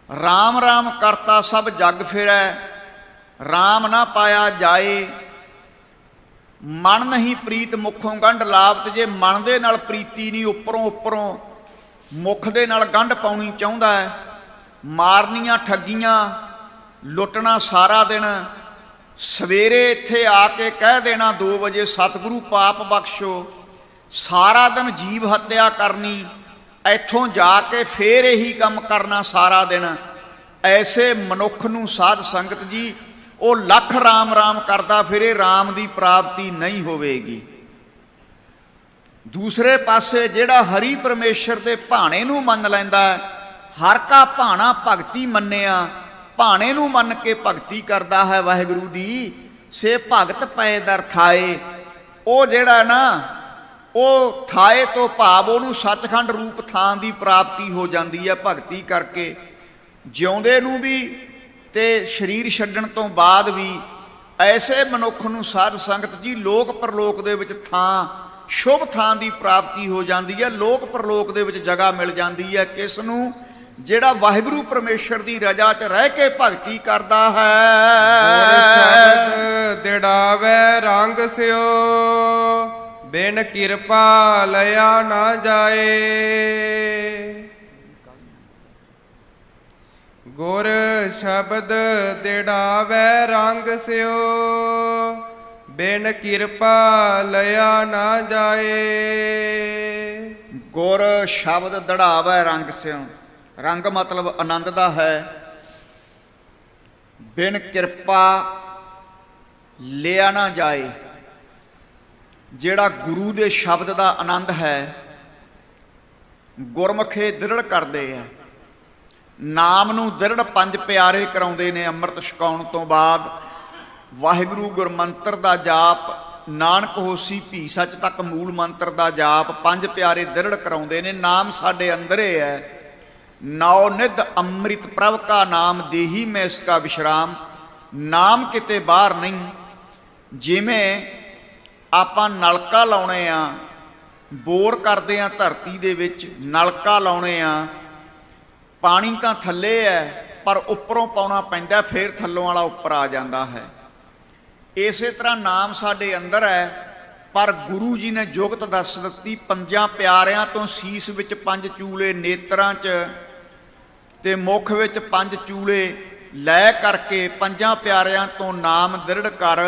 ਰਾਮ ਰਾਮ ਕਰਤਾ ਸਭ ਜਗ ਫਿਰੈ, ਰਾਮ ਨਾ ਪਾਇਆ ਜਾਏ। ਮਨ ਨਹੀਂ ਪ੍ਰੀਤ ਮੁਖੋਂ ਗੰਢ ਲਾਵਤ। ਜੇ ਮਨ ਦੇ ਨਾਲ ਪ੍ਰੀਤੀ ਨਹੀਂ, ਉੱਪਰੋਂ ਮੁਖ ਦੇ ਨਾਲ ਗੰਢ ਪਾਉਣੀ ਚਾਹੁੰਦਾ ਹੈ, ਮਾਰਨੀਆਂ ਠੱਗੀਆਂ, ਲੁੱਟਣਾ ਸਾਰਾ ਦਿਨ, ਸਵੇਰੇ ਇੱਥੇ ਆ ਕੇ ਕਹਿ ਦੇਣਾ 2 ਵਜੇ ਸਤਿਗੁਰੂ ਪਾਪ ਬਖਸ਼ੋ, ਸਾਰਾ ਦਿਨ ਜੀਵ ਹੱਤਿਆ ਕਰਨੀ, ਇੱਥੋਂ ਜਾ ਕੇ ਫੇਰ ਇਹੀ ਕੰਮ ਕਰਨਾ ਸਾਰਾ ਦਿਨ। ਐਸੇ ਮਨੁੱਖ ਨੂੰ ਸਾਧ ਸੰਗਤ ਜੀ ਉਹ ਲੱਖ ਰਾਮ ਰਾਮ ਕਰਦਾ ਫਿਰੇ, ਰਾਮ ਦੀ ਪ੍ਰਾਪਤੀ ਨਹੀਂ ਹੋਵੇਗੀ। ਦੂਸਰੇ ਪਾਸੇ ਜਿਹੜਾ ਹਰੀ ਪਰਮੇਸ਼ਰ ਦੇ ਭਾਣੇ ਨੂੰ ਮੰਨ ਲੈਂਦਾ, ਹਰ ਕਾ ਭਾਣਾ ਭਗਤੀ ਮੰਨਿਆ, ਭਾਣੇ ਨੂੰ ਮੰਨ ਕੇ ਭਗਤੀ ਕਰਦਾ ਹੈ ਵਾਹਿਗੁਰੂ ਦੀ, ਸੇ ਭਗਤ ਪਏ ਦਰ ਥਾਏ। ਉਹ ਜਿਹੜਾ ਨਾ, ਉਹ ਥਾਏ ਤੋਂ ਭਾਵ ਉਹਨੂੰ ਸੱਚਖੰਡ ਰੂਪ ਥਾਂ ਦੀ ਪ੍ਰਾਪਤੀ ਹੋ ਜਾਂਦੀ ਹੈ ਭਗਤੀ ਕਰਕੇ। ਜਿਉਂਦੇ ਨੂੰ ਵੀ ਤੇ ਸਰੀਰ ਛੱਡਣ ਤੋਂ ਬਾਅਦ ਵੀ ਐਸੇ ਮਨੁੱਖ ਨੂੰ ਸਾਧ ਸੰਗਤ ਜੀ ਲੋਕ ਪਰਲੋਕ ਦੇ ਵਿੱਚ ਥਾਂ, ਸ਼ੁਭ ਥਾਂ ਦੀ ਪ੍ਰਾਪਤੀ ਹੋ ਜਾਂਦੀ ਹੈ। ਲੋਕ ਪਰਲੋਕ ਦੇ ਵਿੱਚ ਜਗ੍ਹਾ ਮਿਲ ਜਾਂਦੀ ਹੈ। ਕਿਸ ਨੂੰ? ਜਿਹੜਾ ਵਾਹਿਗੁਰੂ ਪਰਮੇਸ਼ਰ ਦੀ ਰਜਾ 'ਚ ਰਹਿ ਕੇ ਭਗਤੀ ਕਰਦਾ ਹੈ। ਦਿੜਾਵੇ ਰੰਗ ਸਿਓ, ਬਿਨ ਕਿਰਪਾ ਲਿਆ ਨਾ ਜਾਏ। ਗੁਰ ਸ਼ਬਦ ਦਿੜਾਵੇ ਰੰਗ ਸਿਓ, ਬਿਨ ਕਿਰਪਾ ਲਿਆ ਨਾ ਜਾਏ। ਗੁਰ ਸ਼ਬਦ ਦੜਾਵੇ ਰੰਗ ਸਿਓ, ਰੰਗ ਮਤਲਬ ਆਨੰਦ ਦਾ ਹੈ। ਬਿਨ ਕਿਰਪਾ ਲਿਆ ਨਾ ਜਾਏ। ਜਿਹੜਾ ਗੁਰੂ ਦੇ ਸ਼ਬਦ ਦਾ ਆਨੰਦ ਹੈ, ਗੁਰਮੁਖੇ ਦ੍ਰਿੜ ਕਰਦੇ ਆ। ਨਾਮ ਨੂੰ ਦ੍ਰਿੜ 5 ਪਿਆਰੇ ਕਰਾਉਂਦੇ ਨੇ ਅੰਮ੍ਰਿਤ ਛਕਾਉਣ ਤੋਂ ਬਾਅਦ। ਵਾਹਿਗੁਰੂ ਗੁਰਮੰਤਰ ਦਾ ਜਾਪ, ਨਾਨਕ ਹੋਸੀ ਭੀ ਸੱਚ ਤੱਕ ਮੂਲ ਮੰਤਰ ਦਾ ਜਾਪ, 5 ਪਿਆਰੇ ਦ੍ਰਿੜ ਕਰਾਉਂਦੇ ਨੇ। ਨਾਮ ਸਾਡੇ ਅੰਦਰੇ ਹੈ। ਨੌ ਨਿਧ ਅੰਮ੍ਰਿਤ ਪ੍ਰਭ ਕਾ ਨਾਮ, ਦੇਹੀ ਮੈਂ ਇਸ ਕਾ ਵਿਸ਼ਰਾਮ। ਨਾਮ ਕਿਤੇ ਬਾਹਰ ਨਹੀਂ। ਜਿਵੇਂ ਆਪਾਂ ਨਲਕਾ ਲਾਉਣੇ ਆ, ਬੋਰ ਕਰਦੇ ਆ ਧਰਤੀ ਦੇ ਵਿੱਚ, ਨਲਕਾ ਲਾਉਣੇ ਆ, ਪਾਣੀ ਤਾਂ ਥੱਲੇ ਹੈ ਪਰ ਉੱਪਰੋਂ ਪਾਉਣਾ ਪੈਂਦਾ, ਫਿਰ ਥੱਲੋਂ ਵਾਲਾ ਉੱਪਰ ਆ ਜਾਂਦਾ ਹੈ। ਇਸੇ ਤਰ੍ਹਾਂ ਨਾਮ ਸਾਡੇ ਅੰਦਰ ਹੈ, ਪਰ ਗੁਰੂ ਜੀ ਨੇ ਜੁਗਤ ਦੱਸ ਦਿੱਤੀ। 5 ਪਿਆਰਿਆਂ ਤੋਂ ਸੀਸ ਵਿੱਚ 5 ਚੂਲੇ, ਨੇਤਰਾਂ 'ਚ ਤੇ ਮੁਖ ਵਿੱਚ 5 ਚੂਲੇ ਲੈ ਕਰਕੇ 5 ਪਿਆਰਿਆਂ ਤੋਂ ਨਾਮ ਦ੍ਰਿੜ ਕਰ,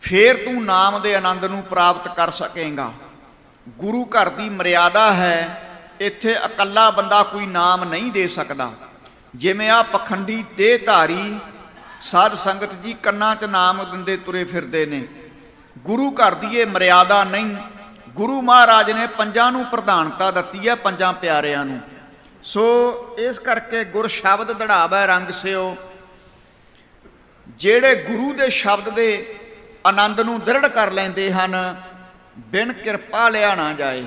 ਫੇਰ ਤੂੰ ਨਾਮ ਦੇ ਆਨੰਦ ਨੂੰ ਪ੍ਰਾਪਤ ਕਰ ਸਕੇਗਾ। ਗੁਰੂ ਘਰ ਦੀ ਮਰਿਆਦਾ ਹੈ, ਇੱਥੇ ਇਕੱਲਾ ਬੰਦਾ ਕੋਈ ਨਾਮ ਨਹੀਂ ਦੇ ਸਕਦਾ। ਜਿਵੇਂ ਆ ਪਖੰਡੀ ਦੇਹ ਧਾਰੀ ਸਾਧ ਸੰਗਤ ਜੀ ਕੰਨਾਂ 'ਚ ਨਾਮ ਦਿੰਦੇ ਤੁਰੇ ਫਿਰਦੇ ਨੇ, ਗੁਰੂ ਘਰ ਦੀ ਇਹ ਮਰਿਆਦਾ ਨਹੀਂ। ਗੁਰੂ ਮਹਾਰਾਜ ਨੇ 5 ਨੂੰ ਪ੍ਰਧਾਨਤਾ ਦਿੱਤੀ ਹੈ, 5 ਪਿਆਰਿਆਂ ਨੂੰ। ਸੋ ਇਸ ਕਰਕੇ ਗੁਰ ਸ਼ਬਦ ਦੜਾਵੇ ਰੰਗ ਸਿਓ। ਜਿਹੜੇ ਗੁਰੂ ਦੇ ਸ਼ਬਦ ਦੇ ਆਨੰਦ ਨੂੰ ਦ੍ਰਿੜ ਕਰ ਲੈਂਦੇ ਹਨ, ਬਿਨ ਕਿਰਪਾ ਲਿਆ ਨਾ ਜਾਏ।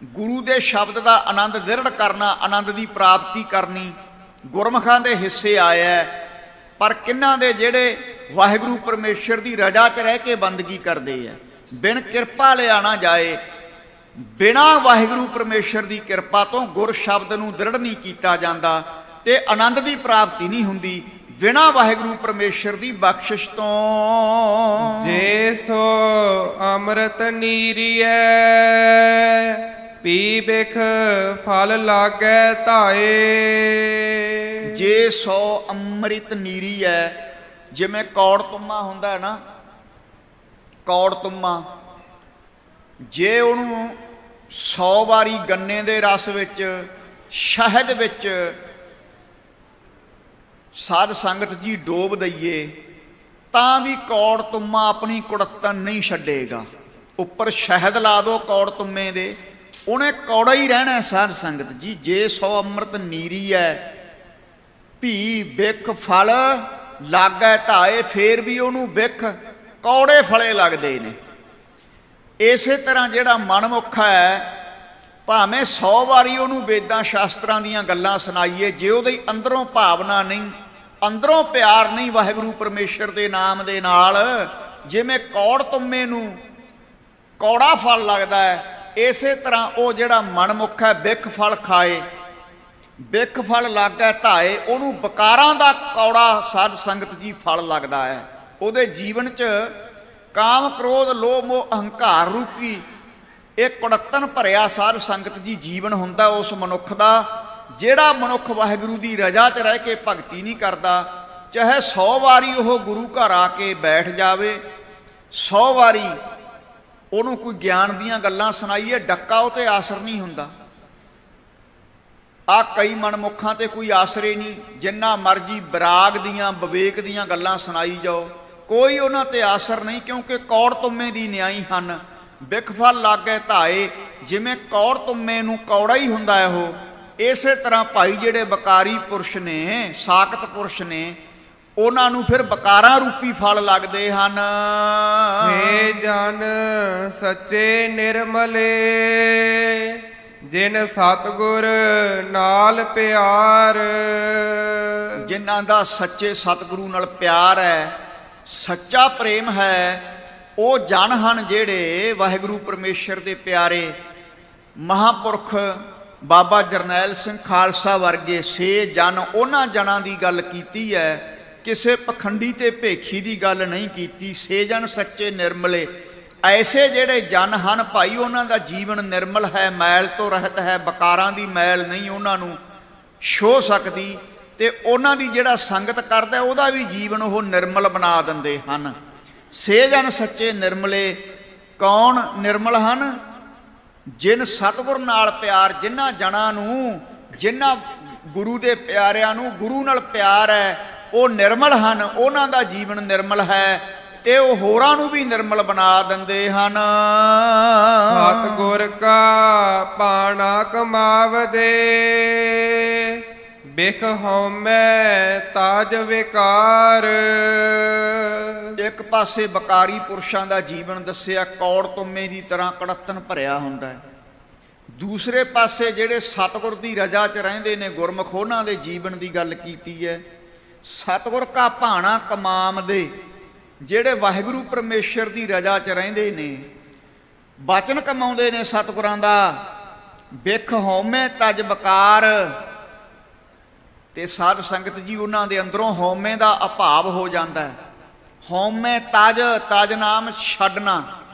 ਗੁਰੂ ਦੇ ਸ਼ਬਦ ਦਾ ਆਨੰਦ ਦ੍ਰਿੜ ਕਰਨਾ, ਆਨੰਦ ਦੀ ਪ੍ਰਾਪਤੀ ਕਰਨੀ ਗੁਰਮੁਖਾਂ ਦੇ ਹਿੱਸੇ ਆਇਆ। ਪਰ ਕਿਹਨਾਂ ਦੇ ਜਿਹੜੇ ਵਾਹਿਗੁਰੂ ਪਰਮੇਸ਼ਰ ਦੀ ਰਜ਼ਾ 'ਚ ਰਹਿ ਕੇ ਬੰਦਗੀ ਕਰਦੇ ਆ। ਬਿਨ ਕਿਰਪਾ ਲਿਆਣਾ ਜਾਏ, ਬਿਨਾਂ ਵਾਹਿਗੁਰੂ ਪਰਮੇਸ਼ਰ ਦੀ ਕਿਰਪਾ ਤੋਂ ਗੁਰ ਸ਼ਬਦ ਨੂੰ ਦ੍ਰਿੜ ਨਹੀਂ ਕੀਤਾ ਜਾਂਦਾ ਤੇ ਆਨੰਦ ਦੀ ਪ੍ਰਾਪਤੀ ਨਹੀਂ ਹੁੰਦੀ ਬਿਨਾਂ ਵਾਹਿਗੁਰੂ ਪਰਮੇਸ਼ਰ ਦੀ ਬਖਸ਼ਿਸ਼ ਤੋਂ। ਜੇ ਸੋ ਅੰਮ੍ਰਿਤ ਨੀਰੀਐ ਪੀ ਬਿਖ ਫਲ ਲਾਗੈ ਧਾਏ। ਜੇ ਸੋ ਅੰਮ੍ਰਿਤ ਨੀਰੀ ਹੈ, ਜਿਵੇਂ ਕੌੜ ਤੁੰਮਾ ਹੁੰਦਾ ਹੈ ਨਾ, ਕੌੜ ਤੁੰਮਾ, ਜੇ ਉਹਨੂੰ 100 ਵਾਰੀ ਗੰਨੇ ਦੇ ਰਸ ਵਿੱਚ, ਸ਼ਹਿਦ ਵਿੱਚ ਸਾਧ ਸੰਗਤ ਜੀ ਡੋਬ ਦਈਏ ਤਾਂ ਵੀ ਕੌੜ ਤੁੰਮਾ ਆਪਣੀ ਕੁੜੱਤਣ ਨਹੀਂ ਛੱਡੇਗਾ। ਉੱਪਰ ਸ਼ਹਿਦ ਲਾ ਦੋ ਕੌੜ ਤੁੰਮੇ ਦੇ, ਉਹਨੇ ਕੌੜਾ ਹੀ ਰਹਿਣਾ। ਸਾਧ ਸੰਗਤ ਜੀ, ਜੇ ਸੋ ਅੰਮ੍ਰਿਤ ਨੀਰੀ ਹੈ ਭੀ ਬਿਖ ਫਲ ਲਾਗੈ ਧਾਏ, ਫੇਰ ਵੀ ਉਹਨੂੰ ਬਿਖ ਕੌੜੇ ਫਲੇ ਲੱਗਦੇ ਨੇ। ਇਸੇ ਤਰ੍ਹਾਂ ਜਿਹੜਾ ਮਨਮੁੱਖ ਹੈ, ਭਾਵੇਂ 100 ਵਾਰੀ ਉਹਨੂੰ ਵੇਦਾਂ ਸ਼ਾਸਤਰਾਂ ਦੀਆਂ ਗੱਲਾਂ ਸੁਣਾਈਏ, ਜੇ ਉਹਦੇ ਅੰਦਰੋਂ ਭਾਵਨਾ ਨਹੀਂ, ਅੰਦਰੋਂ ਪਿਆਰ ਨਹੀਂ ਵਾਹਿਗੁਰੂ ਪਰਮੇਸ਼ਰ ਦੇ ਨਾਮ ਦੇ ਨਾਲ, ਜਿਵੇਂ ਕੌੜ ਤੁੰਮੇ ਨੂੰ ਕੌੜਾ ਫਲ ਲੱਗਦਾ ਹੈ, ਇਸੇ ਤਰ੍ਹਾਂ ਉਹ ਜਿਹੜਾ ਮਨਮੁੱਖ ਹੈ ਬਿਖ ਫਲ ਖਾਏ, ਬਿਖ ਫਲ ਲਾਗੈ ਧਾਏ, ਉਹਨੂੰ ਵਿਕਾਰਾਂ ਦਾ ਕੌੜਾ ਸਾਧ ਸੰਗਤ ਜੀ ਫਲ ਲੱਗਦਾ ਹੈ। ਉਹਦੇ ਜੀਵਨ 'ਚ ਕਾਮ ਕ੍ਰੋਧ ਲੋਭ ਮੋਹ ਅਹੰਕਾਰ ਰੂਪੀ ਇਹ ਕੁੜੱਤਣ ਭਰਿਆ ਸਾਧ ਸੰਗਤ ਜੀ ਜੀਵਨ ਹੁੰਦਾ ਉਸ ਮਨੁੱਖ ਦਾ। ਜਿਹੜਾ ਮਨੁੱਖ ਵਾਹਿਗੁਰੂ ਦੀ ਰਜ਼ਾ 'ਚ ਰਹਿ ਕੇ ਭਗਤੀ ਨਹੀਂ ਕਰਦਾ, ਚਾਹੇ 100 ਵਾਰੀ ਉਹ ਗੁਰੂ ਘਰ ਆ ਕੇ ਬੈਠ ਜਾਵੇ, 100 ਵਾਰੀ ਉਹਨੂੰ ਕੋਈ ਗਿਆਨ ਦੀਆਂ ਗੱਲਾਂ ਸੁਣਾਈਏ, ਡੱਕਾ ਉਹ ਤੇ ਆਸਰ ਨਹੀਂ ਹੁੰਦਾ। ਆ ਕਈ ਮਨਮੁੱਖਾਂ ਤੇ ਕੋਈ ਆਸਰੇ ਨਹੀਂ, ਜਿੰਨਾ ਮਰਜੀ ਵਿਰਾਗ ਦੀਆਂ ਵਿਵੇਕ ਦੀਆਂ ਗੱਲਾਂ ਸੁਣਾਈ ਜਾਓ, ਕੋਈ ਉਹਨਾਂ ਤੇ ਆਸਰ ਨਹੀਂ, ਕਿਉਂਕਿ ਕੌੜ ਤੁੰਮੇ ਦੀ ਨਿਆਈ ਹਨ। ਬਿਖ ਫਲ ਲਾਗੈ ਧਾਏ, ਜਿਵੇਂ ਕੌੜ ਤੁੰਮੇ ਨੂੰ ਕੌੜਾ ਹੀ ਹੁੰਦਾ ਹੈ ਉਹ, ਇਸੇ ਤਰ੍ਹਾਂ ਭਾਈ ਜਿਹੜੇ ਬਕਾਰੀ ਪੁਰਸ਼ ਨੇ, ਸਾਕਤ ਪੁਰਸ਼ ਨੇ, ਉਹਨਾਂ ਨੂੰ ਫਿਰ ਬਕਾਰਾਂ ਰੂਪੀ ਫਲ ਲੱਗਦੇ ਹਨ। ਸੇ ਜਨ ਸੱਚੇ ਨਿਰਮਲੇ ਜਿਨ ਸਤਿਗੁਰ ਨਾਲ ਪਿਆਰ। ਜਿਨ੍ਹਾਂ ਦਾ ਸੱਚੇ ਸਤਿਗੁਰੂ ਨਾਲ ਪਿਆਰ ਹੈ, ਸੱਚਾ ਪ੍ਰੇਮ ਹੈ, ਉਹ ਜਨ ਹਨ ਜਿਹੜੇ ਵਾਹਿਗੁਰੂ ਪਰਮੇਸ਼ਰ ਦੇ ਪਿਆਰੇ। ਮਹਾਂਪੁਰਖ ਬਾਬਾ ਜਰਨੈਲ ਸਿੰਘ ਖਾਲਸਾ ਵਰਗੇ ਸੇ ਜਨ, ਉਹਨਾਂ ਜਨਾਂ ਦੀ ਗੱਲ ਕੀਤੀ ਹੈ, ਕਿਸੇ ਪਖੰਡੀ ਤੇ ਭੇਖੀ ਦੀ ਗੱਲ ਨਹੀਂ ਕੀਤੀ। ਸੇ ਜਨ ਸੱਚੇ ਨਿਰਮਲੇ, ਐਸੇ ਜਿਹੜੇ ਜਨ ਹਨ ਭਾਈ, ਉਹਨਾਂ ਦਾ ਜੀਵਨ ਨਿਰਮਲ ਹੈ, ਮੈਲ ਤੋਂ ਰਹਿਤ ਹੈ, ਬਕਾਰਾਂ ਦੀ ਮੈਲ ਨਹੀਂ ਉਹਨਾਂ ਨੂੰ ਛੋਹ ਸਕਦੀ, ਤੇ ਉਹਨਾਂ ਦੀ ਜਿਹੜਾ ਸੰਗਤ ਕਰਦਾ ਉਹਦਾ ਵੀ ਜੀਵਨ ਉਹ ਨਿਰਮਲ ਬਣਾ ਦਿੰਦੇ ਹਨ। ਸੇ ਜਨ ਸੱਚੇ ਨਿਰਮਲੇ, ਕੌਣ ਨਿਰਮਲ ਹਨ? ਜਿਨ ਸਤਿਗੁਰ ਨਾਲ ਪਿਆਰ, ਜਿਨ੍ਹਾਂ ਜਨਾਂ ਨੂੰ, ਜਿਨ੍ਹਾਂ ਗੁਰੂ ਦੇ ਪਿਆਰਿਆਂ ਨੂੰ ਗੁਰੂ ਨਾਲ ਪਿਆਰ ਹੈ, ਉਹ ਨਿਰਮਲ ਹਨ, ਉਹਨਾਂ ਦਾ ਜੀਵਨ ਨਿਰਮਲ ਹੈ ਤੇ ਉਹ ਹੋਰਾਂ ਨੂੰ ਵੀ ਨਿਰਮਲ ਬਣਾ ਦਿੰਦੇ ਹਨ। ਸਤਿਗੁਰ ਕਾ ਪਾਣਾ ਕਮਾਵਦੇ ਬਿਖ ਹਉਮੈ ਤਾਜ ਵਿਕਾਰ। ਇੱਕ ਪਾਸੇ ਬਕਾਰੀ ਪੁਰਸ਼ਾਂ ਦਾ ਜੀਵਨ ਦੱਸਿਆ, ਕੌੜ ਤੁੰਮੇ ਦੀ ਤਰ੍ਹਾਂ ਕੜੱਤਣ ਭਰਿਆ ਹੁੰਦਾ ਹੈ। ਦੂਸਰੇ ਪਾਸੇ ਜਿਹੜੇ ਸਤਿਗੁਰ ਦੀ ਰਜ਼ਾ 'ਚ ਰਹਿੰਦੇ ਨੇ ਗੁਰਮੁਖ, ਉਹਨਾਂ ਦੇ ਜੀਵਨ ਦੀ ਗੱਲ ਕੀਤੀ ਹੈ। ਸਤਿਗੁਰ ਕਾ ਭਾਣਾ ਕਮਾਵਦੇ, ਜਿਹੜੇ ਵਾਹਿਗੁਰੂ ਪਰਮੇਸ਼ਰ ਦੀ ਰਜ਼ਾ 'ਚ ਰਹਿੰਦੇ ਨੇ, ਬਚਨ ਕਮਾਉਂਦੇ ਨੇ ਸਤਿਗੁਰਾਂ ਦਾ। ਬਿਖ ਹਉਮੈ ਤਜ ਵਿਕਾਰ, ਤੇ ਸਾਧ ਸੰਗਤ ਜੀ ਉਹਨਾਂ ਦੇ ਅੰਦਰੋਂ ਹਉਮੈ ਦਾ ਅਭਾਵ ਹੋ ਜਾਂਦਾ ਹੈ। ਹਉਮੈ ਤਜ, ਤਜ ਨਾਮ ਛੱਡਣਾ,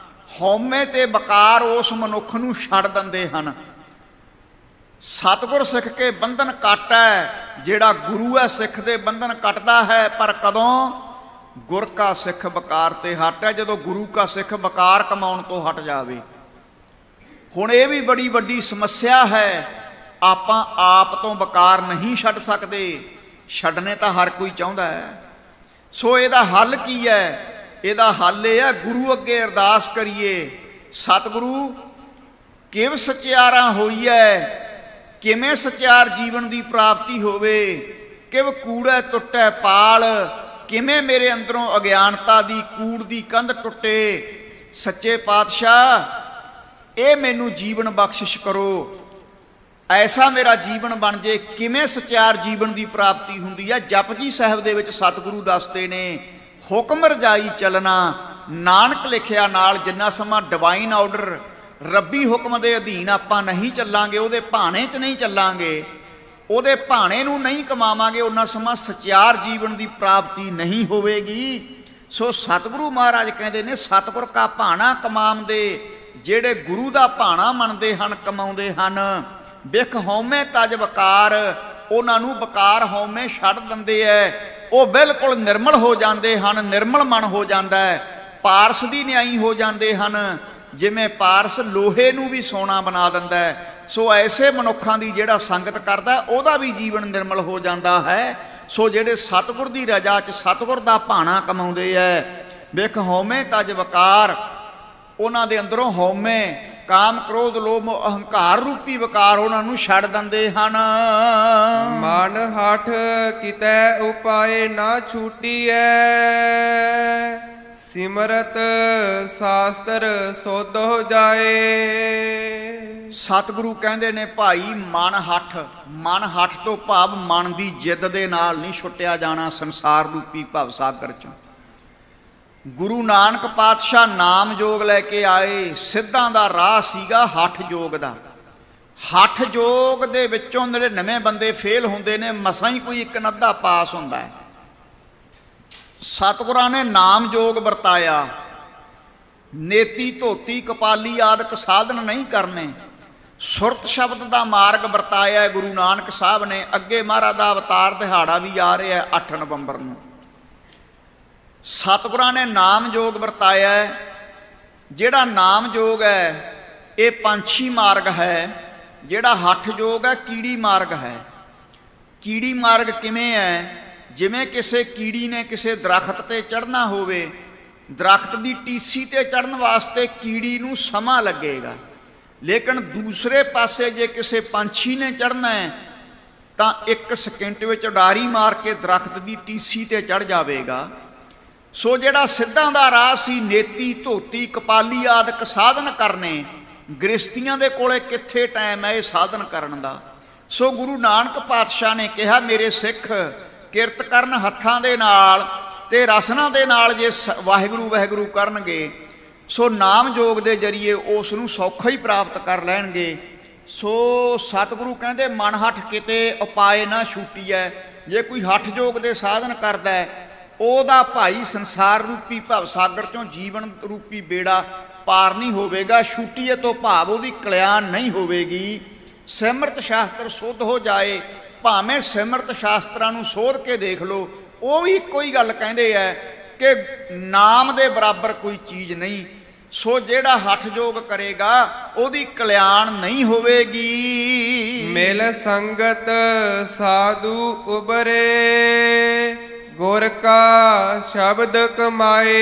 ਹਉਮੈ ਤੇ ਵਿਕਾਰ ਉਸ ਮਨੁੱਖ ਨੂੰ ਛੱਡ ਦਿੰਦੇ ਹਨ। ਸਤਿਗੁਰ ਸਿੱਖ ਕੇ ਬੰਧਨ ਕੱਟ ਹੈ, ਜਿਹੜਾ ਗੁਰੂ ਹੈ ਸਿੱਖ ਦੇ ਬੰਧਨ ਕੱਟਦਾ ਹੈ, ਪਰ ਕਦੋਂ? ਗੁਰ ਕਾ ਸਿੱਖ ਵਿਕਾਰ ਤੇ ਹਟ ਹੈ, ਜਦੋਂ ਗੁਰੂ ਕਾ ਸਿੱਖ ਵਿਕਾਰ ਕਮਾਉਣ ਤੋਂ ਹਟ ਜਾਵੇ। ਹੁਣ ਇਹ ਵੀ ਬੜੀ ਵੱਡੀ ਸਮੱਸਿਆ ਹੈ, ਆਪਾਂ ਆਪ ਤੋਂ ਵਿਕਾਰ ਨਹੀਂ ਛੱਡ ਸਕਦੇ, ਛੱਡਣੇ ਤਾਂ ਹਰ ਕੋਈ ਚਾਹੁੰਦਾ ਹੈ। ਸੋ ਇਹਦਾ ਹੱਲ ਕੀ ਹੈ? ਇਹਦਾ ਹੱਲ ਇਹ ਹੈ, ਗੁਰੂ ਅੱਗੇ ਅਰਦਾਸ ਕਰੀਏ, ਸਤਿਗੁਰੂ ਕਿਵ ਸਚਿਆਰਾ ਹੋਈਐ, ਕਿਵੇਂ ਸਚਿਆਰ ਜੀਵਨ ਦੀ ਪ੍ਰਾਪਤੀ ਹੋਵੇ, ਕਿਵ ਕੂੜੈ ਟੁੱਟੈ ਪਾਲ, ਕਿਵੇਂ ਮੇਰੇ ਅੰਦਰੋਂ ਅਗਿਆਨਤਾ ਦੀ ਕੂੜ ਦੀ ਕੰਧ ਟੁੱਟੇ। ਸੱਚੇ ਪਾਤਸ਼ਾਹ ਇਹ ਮੈਨੂੰ ਜੀਵਨ ਬਖਸ਼ਿਸ਼ ਕਰੋ, ਐਸਾ ਮੇਰਾ ਜੀਵਨ ਬਣ ਜੇ। ਕਿਵੇਂ ਸਚਿਆਰ ਜੀਵਨ ਦੀ ਪ੍ਰਾਪਤੀ ਹੁੰਦੀ ਹੈ? ਜਪਜੀ ਸਾਹਿਬ ਦੇ ਵਿੱਚ ਸਤਿਗੁਰੂ ਦੱਸਦੇ ਨੇ, ਹੁਕਮ ਰਜਾਈ ਚੱਲਣਾ, ਨਾਨਕ ਲਿਖਿਆ ਨਾਲ। ਜਿੰਨਾ ਸਮਾਂ ਡਿਵਾਈਨ ਆਰਡਰ ਰੱਬੀ ਹੁਕਮ ਦੇ ਅਧੀਨ ਆਪਾਂ ਨਹੀਂ ਚੱਲਾਂਗੇ, ਉਹਦੇ ਭਾਣੇ 'ਚ ਨਹੀਂ ਚੱਲਾਂਗੇ, ਉਹਦੇ ਭਾਣੇ ਨੂੰ ਨਹੀਂ ਕਮਾਵਾਂਗੇ, ਉਹਨਾਂ ਸਮਾਂ ਸਚਿਆਰ ਜੀਵਨ ਦੀ ਪ੍ਰਾਪਤੀ ਨਹੀਂ ਹੋਵੇਗੀ। ਸੋ ਸਤਿਗੁਰੂ ਮਹਾਰਾਜ ਕਹਿੰਦੇ ਨੇ, ਸਤਿਗੁਰ ਕਾ ਭਾਣਾ ਕਮਾਉਂਦੇ, ਜਿਹੜੇ ਗੁਰੂ ਦਾ ਭਾਣਾ ਮੰਨਦੇ ਹਨ, ਕਮਾਉਂਦੇ ਹਨ। ਬਿਖ ਹਉਮੈ ਤਜ ਵਕਾਰ, ਉਹਨਾਂ ਨੂੰ ਵਕਾਰ ਹਉਮੈ ਛੱਡ ਦਿੰਦੇ ਐ, ਉਹ ਬਿਲਕੁਲ ਨਿਰਮਲ ਹੋ ਜਾਂਦੇ ਹਨ, ਨਿਰਮਲ ਮਨ ਹੋ ਜਾਂਦਾ ਹੈ, ਪਾਰਸ ਦੀ ਨਿਆਈ ਹੋ ਜਾਂਦੇ ਹਨ। ਜਿਵੇਂ ਪਾਰਸ ਲੋਹੇ ਨੂੰ ਵੀ ਸੋਨਾ ਬਣਾ ਦਿੰਦਾ ਹੈ, ਸੋ ਐਸੇ ਮਨੁੱਖਾਂ ਦੀ ਜਿਹੜਾ ਸੰਗਤ ਕਰਦਾ ਉਹਦਾ ਵੀ ਜੀਵਨ ਨਿਰਮਲ ਹੋ ਜਾਂਦਾ ਹੈ। ਸੋ ਜਿਹੜੇ ਸਤਿਗੁਰ ਦੀ ਰਜਾ 'ਚ ਸਤਿਗੁਰ ਦਾ ਭਾਣਾ ਕਮਾਉਂਦੇ ਐ, ਵੇਖ ਹਉਮੈ ਤਜ ਵਕਾਰ, ਉਹਨਾਂ ਦੇ ਅੰਦਰੋਂ ਹਉਮੈ, ਕਾਮ, ਕ੍ਰੋਧ, ਲੋਭ, ਅਹੰਕਾਰ ਰੂਪੀ ਵਿਕਾਰ ਉਹਨਾਂ ਨੂੰ ਛੱਡ ਦਿੰਦੇ ਹਨ। ਮਨ ਹਠ ਕਿਤੈ ਉਪਾਏ ਨਾ ਛੂਟੀਐ, ਸਿਮਰਤ ਸ਼ਾਸਤਰ ਸੁਧ ਹੋ ਜਾਏ। ਸਤਿਗੁਰੂ ਕਹਿੰਦੇ ਨੇ ਭਾਈ, ਮਨ ਹੱਠ, ਮਨ ਹੱਠ ਤੋਂ ਭਾਵ ਮਨ ਦੀ ਜਿੱਦ ਦੇ ਨਾਲ ਨਹੀਂ ਛੁੱਟਿਆ ਜਾਣਾ ਸੰਸਾਰ ਰੂਪੀ ਭਵ ਸਾਗਰ ਚੋਂ। ਗੁਰੂ ਨਾਨਕ ਪਾਤਸ਼ਾਹ ਨਾਮ ਜੋਗ ਲੈ ਕੇ ਆਏ, ਸਿੱਧਾਂ ਦਾ ਰਾਹ ਸੀਗਾ ਹੱਠ ਜੋਗ ਦਾ। ਹੱਠ ਜੋਗ ਦੇ ਵਿੱਚੋਂ 99 ਬੰਦੇ ਫੇਲ ਹੁੰਦੇ ਨੇ, ਮਸਾਂ ਹੀ ਕੋਈ ਇੱਕ ਨੱਧਾ ਪਾਸ ਹੁੰਦਾ ਹੈ। ਸਤਿਗੁਰਾਂ ਨੇ ਨਾਮ ਜੋਗ ਵਰਤਾਇਆ, ਨੇਤੀ, ਧੋਤੀ, ਕਪਾਲੀ ਆਦਿਕ ਸਾਧਨ ਨਹੀਂ ਕਰਨੇ, ਸੁਰਤ ਸ਼ਬਦ ਦਾ ਮਾਰਗ ਵਰਤਾਇਆ ਗੁਰੂ ਨਾਨਕ ਸਾਹਿਬ ਨੇ। ਅੱਗੇ ਮਹਾਰਾਜ ਦਾ ਅਵਤਾਰ ਦਿਹਾੜਾ ਵੀ ਆ ਰਿਹਾ 8 ਨਵੰਬਰ ਨੂੰ। ਸਤਿਗੁਰਾਂ ਨੇ ਨਾਮ ਜੋਗ ਵਰਤਾਇਆ। ਜਿਹੜਾ ਨਾਮ ਜੋਗ ਹੈ ਇਹ ਪੰਛੀ ਮਾਰਗ ਹੈ, ਜਿਹੜਾ ਹੱਠ ਜੋਗ ਹੈ ਕੀੜੀ ਮਾਰਗ ਹੈ। ਕੀੜੀ ਮਾਰਗ ਕਿਵੇਂ ਹੈ? ਜਿਵੇਂ ਕਿਸੇ ਕੀੜੀ ਨੇ ਕਿਸੇ ਦਰਖਤ ਤੇ ਚੜ੍ਹਨਾ ਹੋਵੇ, ਦਰਖਤ ਦੀ ਟੀਸੀ ਤੇ ਚੜ੍ਹਨ ਵਾਸਤੇ ਕੀੜੀ ਨੂੰ ਸਮਾਂ ਲੱਗੇਗਾ, ਲੇਕਿਨ ਦੂਸਰੇ ਪਾਸੇ ਜੇ ਕਿਸੇ ਪੰਛੀ ਨੇ ਚੜ੍ਹਨਾ ਹੈ ਤਾਂ 1 ਸਕਿੰਟ ਵਿੱਚ ਉਡਾਰੀ ਮਾਰ ਕੇ ਦਰਖਤ ਦੀ ਟੀਸੀ ਤੇ ਚੜ੍ਹ ਜਾਵੇਗਾ। ਸੋ ਜਿਹੜਾ ਸਿੱਧਾਂ ਦਾ ਰਾਹ ਸੀ, ਨੇਤੀ, ਧੋਤੀ, ਕਪਾਲੀ ਆਦਿਕ ਸਾਧਨ ਕਰਨੇ, ਗ੍ਰਸਤੀਆਂ ਦੇ ਕੋਲੇ ਕਿੱਥੇ ਟਾਈਮ ਹੈ ਇਹ ਸਾਧਨ ਕਰਨ ਦਾ। ਸੋ ਗੁਰੂ ਨਾਨਕ ਪਾਤਸ਼ਾਹ ਨੇ ਕਿਹਾ, ਮੇਰੇ ਸਿੱਖ ਕਿਰਤ ਕਰਨ ਹੱਥਾਂ ਦੇ ਨਾਲ ਤੇ ਰਸਨਾ ਦੇ ਨਾਲ ਜੇ ਵਾਹਿਗੁਰੂ ਵਾਹਿਗੁਰੂ ਕਰਨਗੇ, ਸੋ ਨਾਮ ਜੋਗ ਦੇ ਜਰੀਏ ਉਸ ਨੂੰ ਸੌਖਾ ਹੀ ਪ੍ਰਾਪਤ ਕਰ ਲੈਣਗੇ। ਸੋ ਸਤਿਗੁਰੂ ਕਹਿੰਦੇ, ਮਨ ਹੱਠ ਕਿਤੇ ਉਪਾਏ ਨਾ ਛੂਟੀਐ। ਜੇ ਕੋਈ ਹੱਠ ਜੋਗ ਦੇ ਸਾਧਨ ਕਰਦਾ ਹੈ, ਉਹਦਾ ਭਾਈ ਸੰਸਾਰ ਰੂਪੀ ਭਵ ਸਾਗਰ ਚੋਂ ਜੀਵਨ ਰੂਪੀ ਬੇੜਾ ਪਾਰ ਨਹੀਂ ਹੋਵੇਗਾ। ਛੂਟੀਏ ਤੋਂ ਭਾਵ ਉਹਦੀ ਕਲਿਆਣ ਨਹੀਂ ਹੋਵੇਗੀ। ਸਿਮਰਤ ਸ਼ਾਸਤਰ ਸੁਧ ਹੋ ਜਾਏ, ਭਾਵੇਂ ਸਿਮਰਤ ਸ਼ਾਸਤਰਾਂ ਨੂੰ ਸੋਧ ਕੇ ਦੇਖ ਲਓ, ਉਹ ਵੀ ਇੱਕੋ ਹੀ ਗੱਲ ਕਹਿੰਦੇ ਐ ਕਿ ਨਾਮ ਦੇ ਬਰਾਬਰ ਕੋਈ ਚੀਜ਼ ਨਹੀਂ। ਸੋ ਜਿਹੜਾ ਹੱਠ ਜੋਗ ਕਰੇਗਾ ਉਹਦੀ ਕਲਿਆਣ ਨਹੀਂ ਹੋਵੇਗੀ। ਮਿਲ ਸੰਗਤ ਸਾਧੂ ਉਬਰੇ, ਗੁਰ ਕਾ ਸ਼ਬਦ ਕਮਾਏ।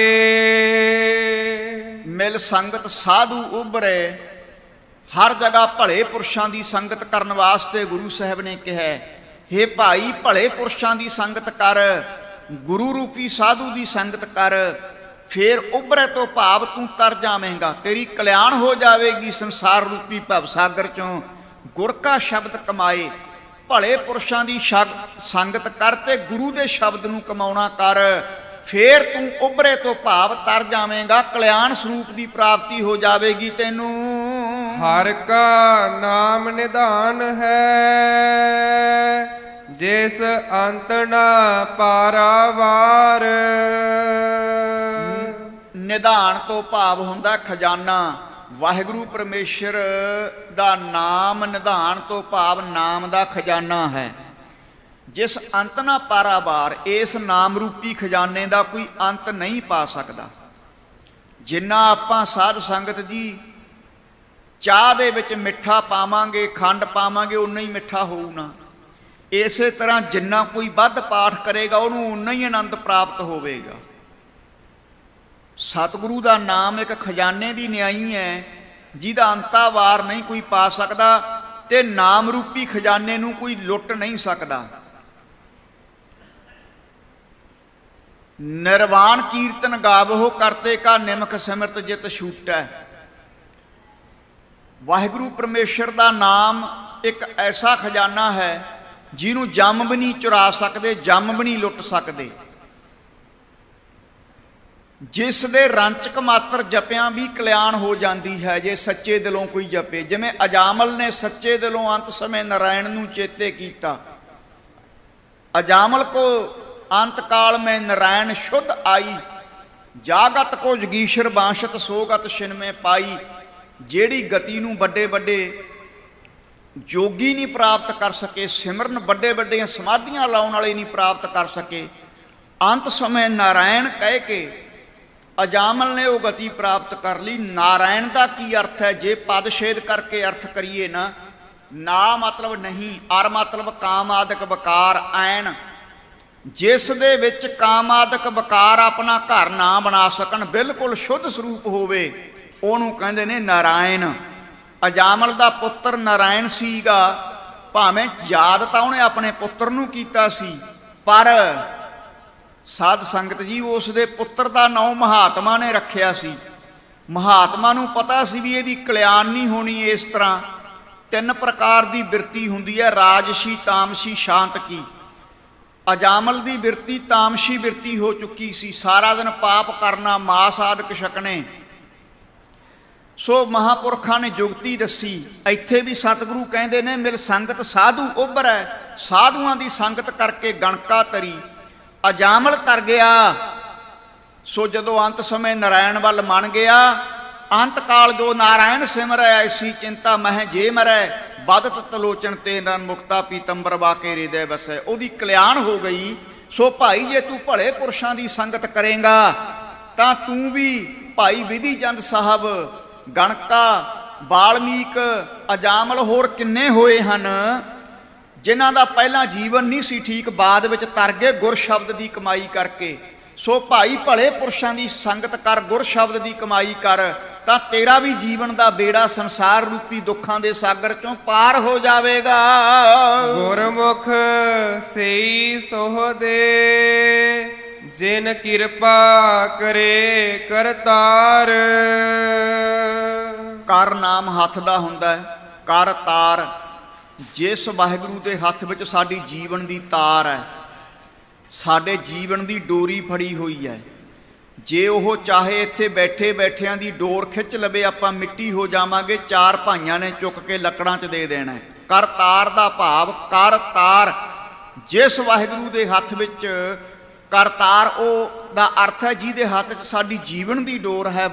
ਮਿਲ ਸੰਗਤ ਸਾਧੂ ਉਬਰੇ, ਹਰ ਜਗ੍ਹਾ ਭਲੇ ਪੁਰਸ਼ਾਂ ਦੀ ਸੰਗਤ ਕਰਨ ਵਾਸਤੇ ਗੁਰੂ ਸਾਹਿਬ ਨੇ ਕਿਹਾ, ਹੇ ਭਾਈ ਭਲੇ ਪੁਰਸ਼ਾਂ ਦੀ ਸੰਗਤ ਕਰ, ਗੁਰੂ ਰੂਪੀ ਸਾਧੂ ਦੀ ਸੰਗਤ ਕਰ, ਫੇਰ ਉਭਰੇ ਤੋਂ ਭਾਵ ਤੂੰ ਤਰ ਜਾਵੇਂਗਾ, ਤੇਰੀ ਕਲਿਆਣ ਹੋ ਜਾਵੇਗੀ ਸੰਸਾਰ ਰੂਪੀ ਭਵ ਸਾਗਰ ਚੋਂ। ਗੁਰ ਕਾ ਸ਼ਬਦ ਕਮਾਏ, ਭਲੇ ਪੁਰਸ਼ਾਂ ਦੀ ਸੰਗਤ ਕਰ ਤੇ ਗੁਰੂ ਦੇ ਸ਼ਬਦ ਨੂੰ ਕਮਾਉਣਾ ਕਰ, ਫੇਰ ਤੂੰ ਉਭਰੇ ਤੋਂ ਭਾਵ ਤਰ ਜਾਵੇਂਗਾ, ਕਲਿਆਣ ਸਰੂਪ ਦੀ ਪ੍ਰਾਪਤੀ ਹੋ ਜਾਵੇਗੀ ਤੈਨੂੰ। ਹਰ ਕਾ ਨਾਮ ਨਿਧਾਨ ਹੈ, ਜਿਸ ਅੰਤ ਨਾ ਪਾਰਾਵਾਰ। ਨਿਧਾਨ ਤੋਂ ਭਾਵ ਹੁੰਦਾ ਖਜ਼ਾਨਾ। ਵਾਹਿਗੁਰੂ ਪਰਮੇਸ਼ਰ ਦਾ ਨਾਮ ਨਿਧਾਨ ਤੋਂ ਭਾਵ ਨਾਮ ਦਾ ਖਜ਼ਾਨਾ ਹੈ, ਜਿਸ ਅੰਤ ਨਾ ਪਾਰਾਵਾਰ। ਇਸ ਨਾਮ ਰੂਪੀ ਖਜ਼ਾਨੇ ਦਾ ਕੋਈ ਅੰਤ ਨਹੀਂ ਪਾ ਸਕਦਾ। ਜਿੰਨਾ ਆਪਾਂ ਸਾਧ ਸੰਗਤ ਜੀ ਚਾਹ ਦੇ ਵਿੱਚ ਮਿੱਠਾ ਪਾਵਾਂਗੇ, ਖੰਡ ਪਾਵਾਂਗੇ, ਉਨਾ ਹੀ ਮਿੱਠਾ ਹੋਊ ਨਾ। ਇਸੇ ਤਰ੍ਹਾਂ ਜਿੰਨਾ ਕੋਈ ਵੱਧ ਪਾਠ ਕਰੇਗਾ ਉਹਨੂੰ ਉਨਾ ਹੀ ਆਨੰਦ ਪ੍ਰਾਪਤ ਹੋਵੇਗਾ। ਸਤਿਗੁਰੂ ਦਾ ਨਾਮ ਇੱਕ ਖਜ਼ਾਨੇ ਦੀ ਨਿਆਈ ਹੈ, ਜਿਹਦਾ ਅੰਤਾਵਾਰ ਨਹੀਂ ਕੋਈ ਪਾ ਸਕਦਾ, ਤੇ ਨਾਮ ਰੂਪੀ ਖਜ਼ਾਨੇ ਨੂੰ ਕੋਈ ਲੁੱਟ ਨਹੀਂ ਸਕਦਾ। ਨਿਰਵਾਣ ਕੀਰਤਨ ਗਾਵੋ ਕਰਤੇ ਕਾ ਨਿਮਖ ਸਿਮਰਤ ਜਿਤ ਛੂਟੈ। ਵਾਹਿਗੁਰੂ ਪਰਮੇਸ਼ਰ ਦਾ ਨਾਮ ਇੱਕ ਐਸਾ ਖਜ਼ਾਨਾ ਹੈ ਜਿਹਨੂੰ ਜੰਮ ਵੀ ਨਹੀਂ ਚੁਰਾ ਸਕਦੇ, ਜੰਮ ਵੀ ਨਹੀਂ ਲੁੱਟ ਸਕਦੇ। ਜਿਸ ਦੇ ਰੰਚਕ ਮਾਤਰ ਜਪਿਆਂ ਵੀ ਕਲਿਆਣ ਹੋ ਜਾਂਦੀ ਹੈ ਜੇ ਸੱਚੇ ਦਿਲੋਂ ਕੋਈ ਜਪੇ। ਜਿਵੇਂ ਅਜਾਮਲ ਨੇ ਸੱਚੇ ਦਿਲੋਂ ਅੰਤ ਸਮੇਂ ਨਾਰਾਇਣ ਨੂੰ ਚੇਤੇ ਕੀਤਾ। अजामल को अंत काल में नारायण शुद्ध आई, जागत को जगीश्वर बांशत सोगत छिन में पाई। जेड़ी गति नूं बड़े बड़े जोगी नहीं प्राप्त कर सके, सिमरन बड़े बड़े समाधियां लाउण वाले नहीं प्राप्त कर सके, अंत समय नारायण कह के अजामल ने वो गति प्राप्त कर ली। नारायण का की अर्थ है, जे पदछेद करके अर्थ करिए ना मतलब नहीं, अर मतलब काम आदक वकार ऐन, जिस दे विच काम आदक वकार अपना घर ना बना सकन, बिल्कुल शुद्ध स्वरूप होवे, ओनू कहंदे ने नारायण। अजामल दा पुत्र नारायण सीगा, भावें याद तां उहने अपने पुत्र नूं कीता सी, पर साध संगत जी उस दे पुत्र दा नाम महात्मा ने रखिया सी। महात्मा नूं पता सी भी इहदी कल्याण नहीं होनी। इस तरह तीन प्रकार की बिरती हुंदी है, राजसी, तामसी, शांत की। अजामल की बिरती तामसी बिरती हो चुकी सी, सारा दिन पाप करना, मास आदि छकने। सो महापुरखा ने जुगती दसी। इत्थे भी सतगुरु कहते ने मिल संगत साधु उभर है, साधुआं की संगत करके गणका तरी। अजामल तर गया। सो जदों अंत समय नारायण वल मन गया, अंत काल जो नारायण सिमरै ऐसी चिंता मह जे मरै, बदत तलोचन ते नन मुक्ता पीतंबर वाके हृदय बसै। ओदी कल्याण हो गई। सो भाई जे तू भले पुरुषां दी संगत करेगा तां तू भी भाई विधि चंद साहब, गणका, वाल्मीक, अजामल होर किन्ने होए हन जिन्हां दा पहला जीवन नहीं सी ठीक, बाद विच तर गए गुर शब्द की कमाई करके। सो भाई भले पुरुषां दी संगत कर, गुर शब्द की कमाई कर, तां तेरा भी जीवन का बेड़ा संसार रूपी दुखां दे सागर चों पार हो जावेगा। गुरमुख सेई सोह दे, जिन किरपा करे करतार। कर नाम हथ दा हुंदा है, कर तार। जिस वाहिगुरू दे हथ विच साडी जीवन दी तार है, साडे जीवन दी डोरी फड़ी हुई है। जे ਉਹ ਚਾਹੇ ਇੱਥੇ ਬੈਠੇ ਬੈਠਿਆਂ ਦੀ ਡੋਰ ਖਿੱਚ ਲਵੇ, ਆਪਾਂ ਮਿੱਟੀ ਹੋ ਜਾਵਾਂਗੇ। ਚਾਰ ਭਾਈਆਂ ਨੇ ਚੁੱਕ ਕੇ ਲੱਕੜਾਂ 'ਚ ਦੇ ਦੇਣਾ। ਕਰਤਾਰ ਦਾ ਭਾਵ ਕਰਤਾਰ, ਜਿਸ ਵਾਹਿਗੁਰੂ ਦੇ ਹੱਥ ਵਿੱਚ ਕਰਤਾਰ, ਉਹ ਦਾ ਅਰਥ ਹੈ ਜਿਹਦੇ ਹੱਥ 'ਚ ਸਾਡੀ ਜੀਵਨ ਦੀ ਡੋਰ ਹੈ,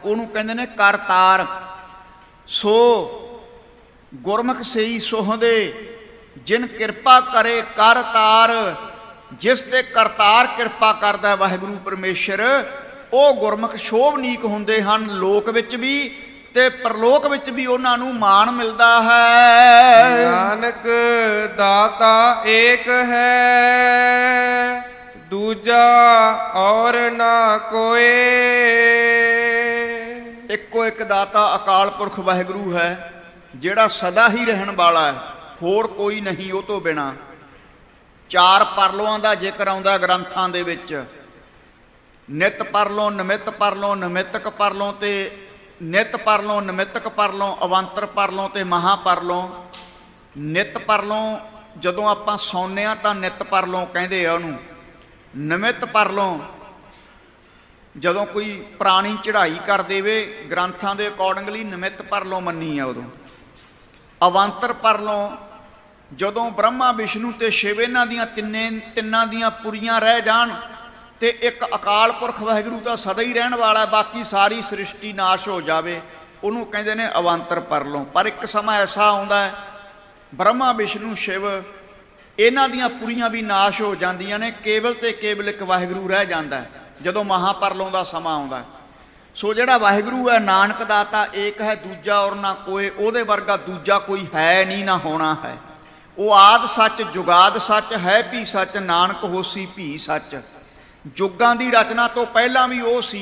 ਉਹਨੂੰ ਕਹਿੰਦੇ ਨੇ ਕਰਤਾਰ। ਸੋ ਗੁਰਮੁਖ ਸਈ ਸੋਹਦੇ, ਜਿਨ ਕਿਰਪਾ ਕਰੇ ਕਰਤਾਰ। जिस ते करतार किरपा करदा वाहिगुरू परमेश्वर, वो गुरमुख शोभनीक हुंदे हन, लोक विच भी ते परलोक विच भी उन्हां नूं मान मिलदा है। नानक दाता एक है, दूजा और ना कोई। इक्को एक दाता अकाल पुरख वाहिगुरू है, जिहड़ा सदा ही रहण वाला है, होर कोई नहीं वो तो बिना। चार परलों का जिक्र आउंदा ग्रंथां दे विच, नित परलों, नमित परलों, नमितक परलों ते नित परलों, नमितक परलों, अवंतर परलों ते महापरलों। नित परलों जदों आपां सौंने आ तां नित परलों कहंदे आ उहनूं। नमित परलों जदों कोई प्राणी चढ़ाई कर देवे ग्रंथां दे अकॉर्डिंगली नमित परलों मन्नी आ उदों। अवंतर परलों जदों ब्रह्मा विष्णु ते शिव इन्हां दियां तिन्नां दियां पुरियां रह जाण ते एक अकाल पुरख वाहिगुरू तां सदा ही रहण वाला, बाकी सारी सृष्टि नाश हो जावे, उहनूं कहंदे ने अवंतर परलों। पर एक समा ऐसा आउंदा है, ब्रह्मा विष्णु शिव इन्हां दियां पुरियां भी नाश हो जांदियां ने, केवल ते केवल एक वाहिगुरू रह जांदा है जदों महापरलों दा समा आउंदा है। सो जिहड़ा वाहिगुरू है नानक दाता एक है, दूजा और ना कोई। उहदे वर्गा दूजा कोई है नहीं, ना होना है। वो आद सच जुगाद सच है, भी सच नानक होसी भी सच। जुगां दी रचना तो पहला भी वो सी।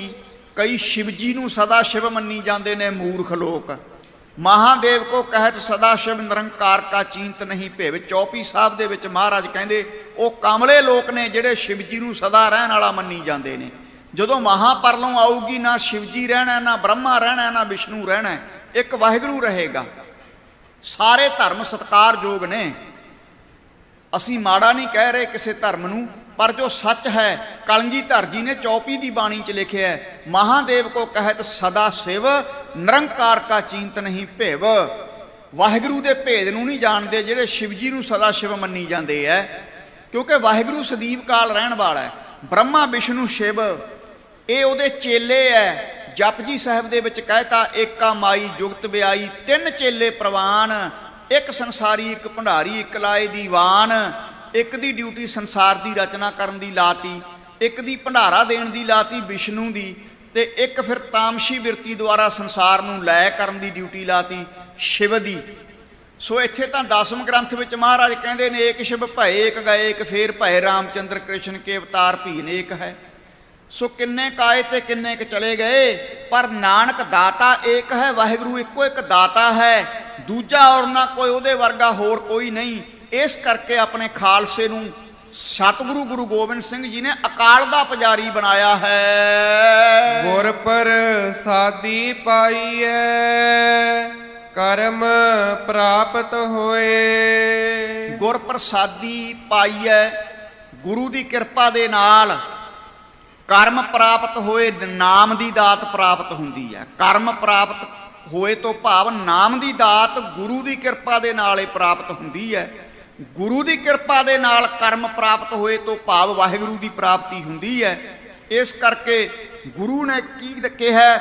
कई शिवजी नूं सदा शिव मन्नी जांदे ने मूर्ख लोक। महादेव को कहत सदा शिव निरंकार का चींत नहीं भेव। चौपी साहब दे विच महाराज कहंदे वो कमले लोक ने जिहड़े शिवजी नूं सदा रहण वाला मन्नी जांदे ने। ਜਦੋਂ ਮਹਾਪਰਲੋਂ ਆਊਗੀ ਨਾ ਸ਼ਿਵਜੀ ਰਹਿਣਾ, ਨਾ ਬ੍ਰਹਮਾ ਰਹਿਣਾ, ਨਾ ਵਿਸ਼ਨੂੰ ਰਹਿਣਾ, ਇੱਕ ਵਾਹਿਗੁਰੂ ਰਹੇਗਾ। ਸਾਰੇ ਧਰਮ ਸਤਿਕਾਰਯੋਗ ਨੇ, ਅਸੀਂ ਮਾੜਾ ਨਹੀਂ ਕਹਿ ਰਹੇ ਕਿਸੇ ਧਰਮ ਨੂੰ, ਪਰ ਜੋ ਸੱਚ ਹੈ ਕਲਗੀਧਰ ਜੀ ਨੇ ਚੌਪੀ ਦੀ ਬਾਣੀ 'ਚ ਲਿਖਿਆ ਹੈ, ਮਹਾਦੇਵ ਕੋ ਕਹਿਤ ਸਦਾ ਸਿਵ ਨਿਰੰਕਾਰ ਕਾ ਚਿੰਤ ਨਹੀਂ ਭੇਵ। ਵਾਹਿਗੁਰੂ ਦੇ ਭੇਦ ਨੂੰ ਨਹੀਂ ਜਾਣਦੇ ਜਿਹੜੇ ਸ਼ਿਵਜੀ ਨੂੰ ਸਦਾ ਸ਼ਿਵ ਮੰਨੀ ਜਾਂਦੇ ਹੈ, ਕਿਉਂਕਿ ਵਾਹਿਗੁਰੂ ਸਦੀਵ ਕਾਲ ਰਹਿਣ ਵਾਲਾ ਹੈ। ਬ੍ਰਹਮਾ ਵਿਸ਼ਨੂੰ ਸ਼ਿਵ ਇਹ ਉਹਦੇ ਚੇਲੇ ਹੈ। ਜਪਜੀ ਸਾਹਿਬ ਦੇ ਵਿੱਚ ਕਹਿਤਾ ਏਕਾ ਮਾਈ ਜੁਗਤ ਵਿਆਈ, ਤਿੰਨ ਚੇਲੇ ਪ੍ਰਵਾਨ, ਇੱਕ ਸੰਸਾਰੀ ਇੱਕ ਭੰਡਾਰੀ ਇੱਕ ਲਾਏ ਦੀਵਾਨ। ਇੱਕ ਦੀ ਡਿਊਟੀ ਸੰਸਾਰ ਦੀ ਰਚਨਾ ਕਰਨ ਦੀ ਲਾਤੀ, ਇੱਕ ਦੀ ਭੰਡਾਰਾ ਦੇਣ ਦੀ ਲਾਤੀ ਵਿਸ਼ਨੂੰ ਦੀ, ਤੇ ਇੱਕ ਫਿਰ ਤਾਮਸ਼ੀ ਬਿਰਤੀ ਦੁਆਰਾ ਸੰਸਾਰ ਨੂੰ ਲੈ ਕਰਨ ਦੀ ਡਿਊਟੀ ਲਾਤੀ ਸ਼ਿਵ ਦੀ। ਸੋ ਇੱਥੇ ਤਾਂ 10ਵੇਂ ਗ੍ਰੰਥ ਵਿੱਚ ਮਹਾਰਾਜ ਕਹਿੰਦੇ ਨੇ ਏਕ ਸ਼ਿਵ ਭਏ ਏਕ ਗਏ, ਇੱਕ ਫੇਰ ਭਏ ਰਾਮਚੰਦਰ ਕ੍ਰਿਸ਼ਨ ਕੇ ਅਵਤਾਰ ਭੀ ਅਨੇਕ ਹੈ। ਸੋ ਕਿੰਨੇ ਕਾਏ ਤੇ ਕਿੰਨੇ ਕ ਚਲੇ ਗਏ, ਪਰ ਨਾਨਕ ਦਾਤਾ ਏਕ ਹੈ। ਵਾਹਿਗੁਰੂ ਇੱਕੋ ਇੱਕ ਦਾਤਾ ਹੈ, ਦੂਜਾ ਔਰ ਨਾ ਕੋਈ ਉਹਦੇ ਵਰਗਾ ਹੋਰ ਕੋਈ ਨਹੀਂ। ਇਸ ਕਰਕੇ ਆਪਣੇ ਖਾਲਸੇ ਨੂੰ ਸਤਿਗੁਰੂ ਗੁਰੂ ਗੋਬਿੰਦ ਸਿੰਘ ਜੀ ਨੇ ਅਕਾਲ ਦਾ ਪੁਜਾਰੀ ਬਣਾਇਆ ਹੈ। ਗੁਰ ਪ੍ਰਸਾਦੀ ਪਾਈਐ ਕਰਮ ਪ੍ਰਾਪਤ ਹੋਏ। ਗੁਰ ਪ੍ਰਸਾਦੀ ਪਾਈਐ, ਗੁਰੂ ਦੀ ਕਿਰਪਾ ਦੇ ਨਾਲ ਕਰਮ ਪ੍ਰਾਪਤ ਹੋਏ, ਨਾਮ ਦੀ ਦਾਤ ਪ੍ਰਾਪਤ ਹੁੰਦੀ ਹੈ। ਕਰਮ ਪ੍ਰਾਪਤ ਹੋਏ ਤੋਂ ਭਾਵ ਨਾਮ ਦੀ ਦਾਤ ਗੁਰੂ ਦੀ ਕਿਰਪਾ ਦੇ ਨਾਲ ਹੀ ਪ੍ਰਾਪਤ ਹੁੰਦੀ ਹੈ। ਗੁਰੂ ਦੀ ਕਿਰਪਾ ਦੇ ਨਾਲ ਕਰਮ ਪ੍ਰਾਪਤ ਹੋਏ ਤੋਂ ਭਾਵ ਵਾਹਿਗੁਰੂ ਦੀ ਪ੍ਰਾਪਤੀ ਹੁੰਦੀ ਹੈ। ਇਸ ਕਰਕੇ ਗੁਰੂ ਨੇ ਕੀ ਕਿਹਾ,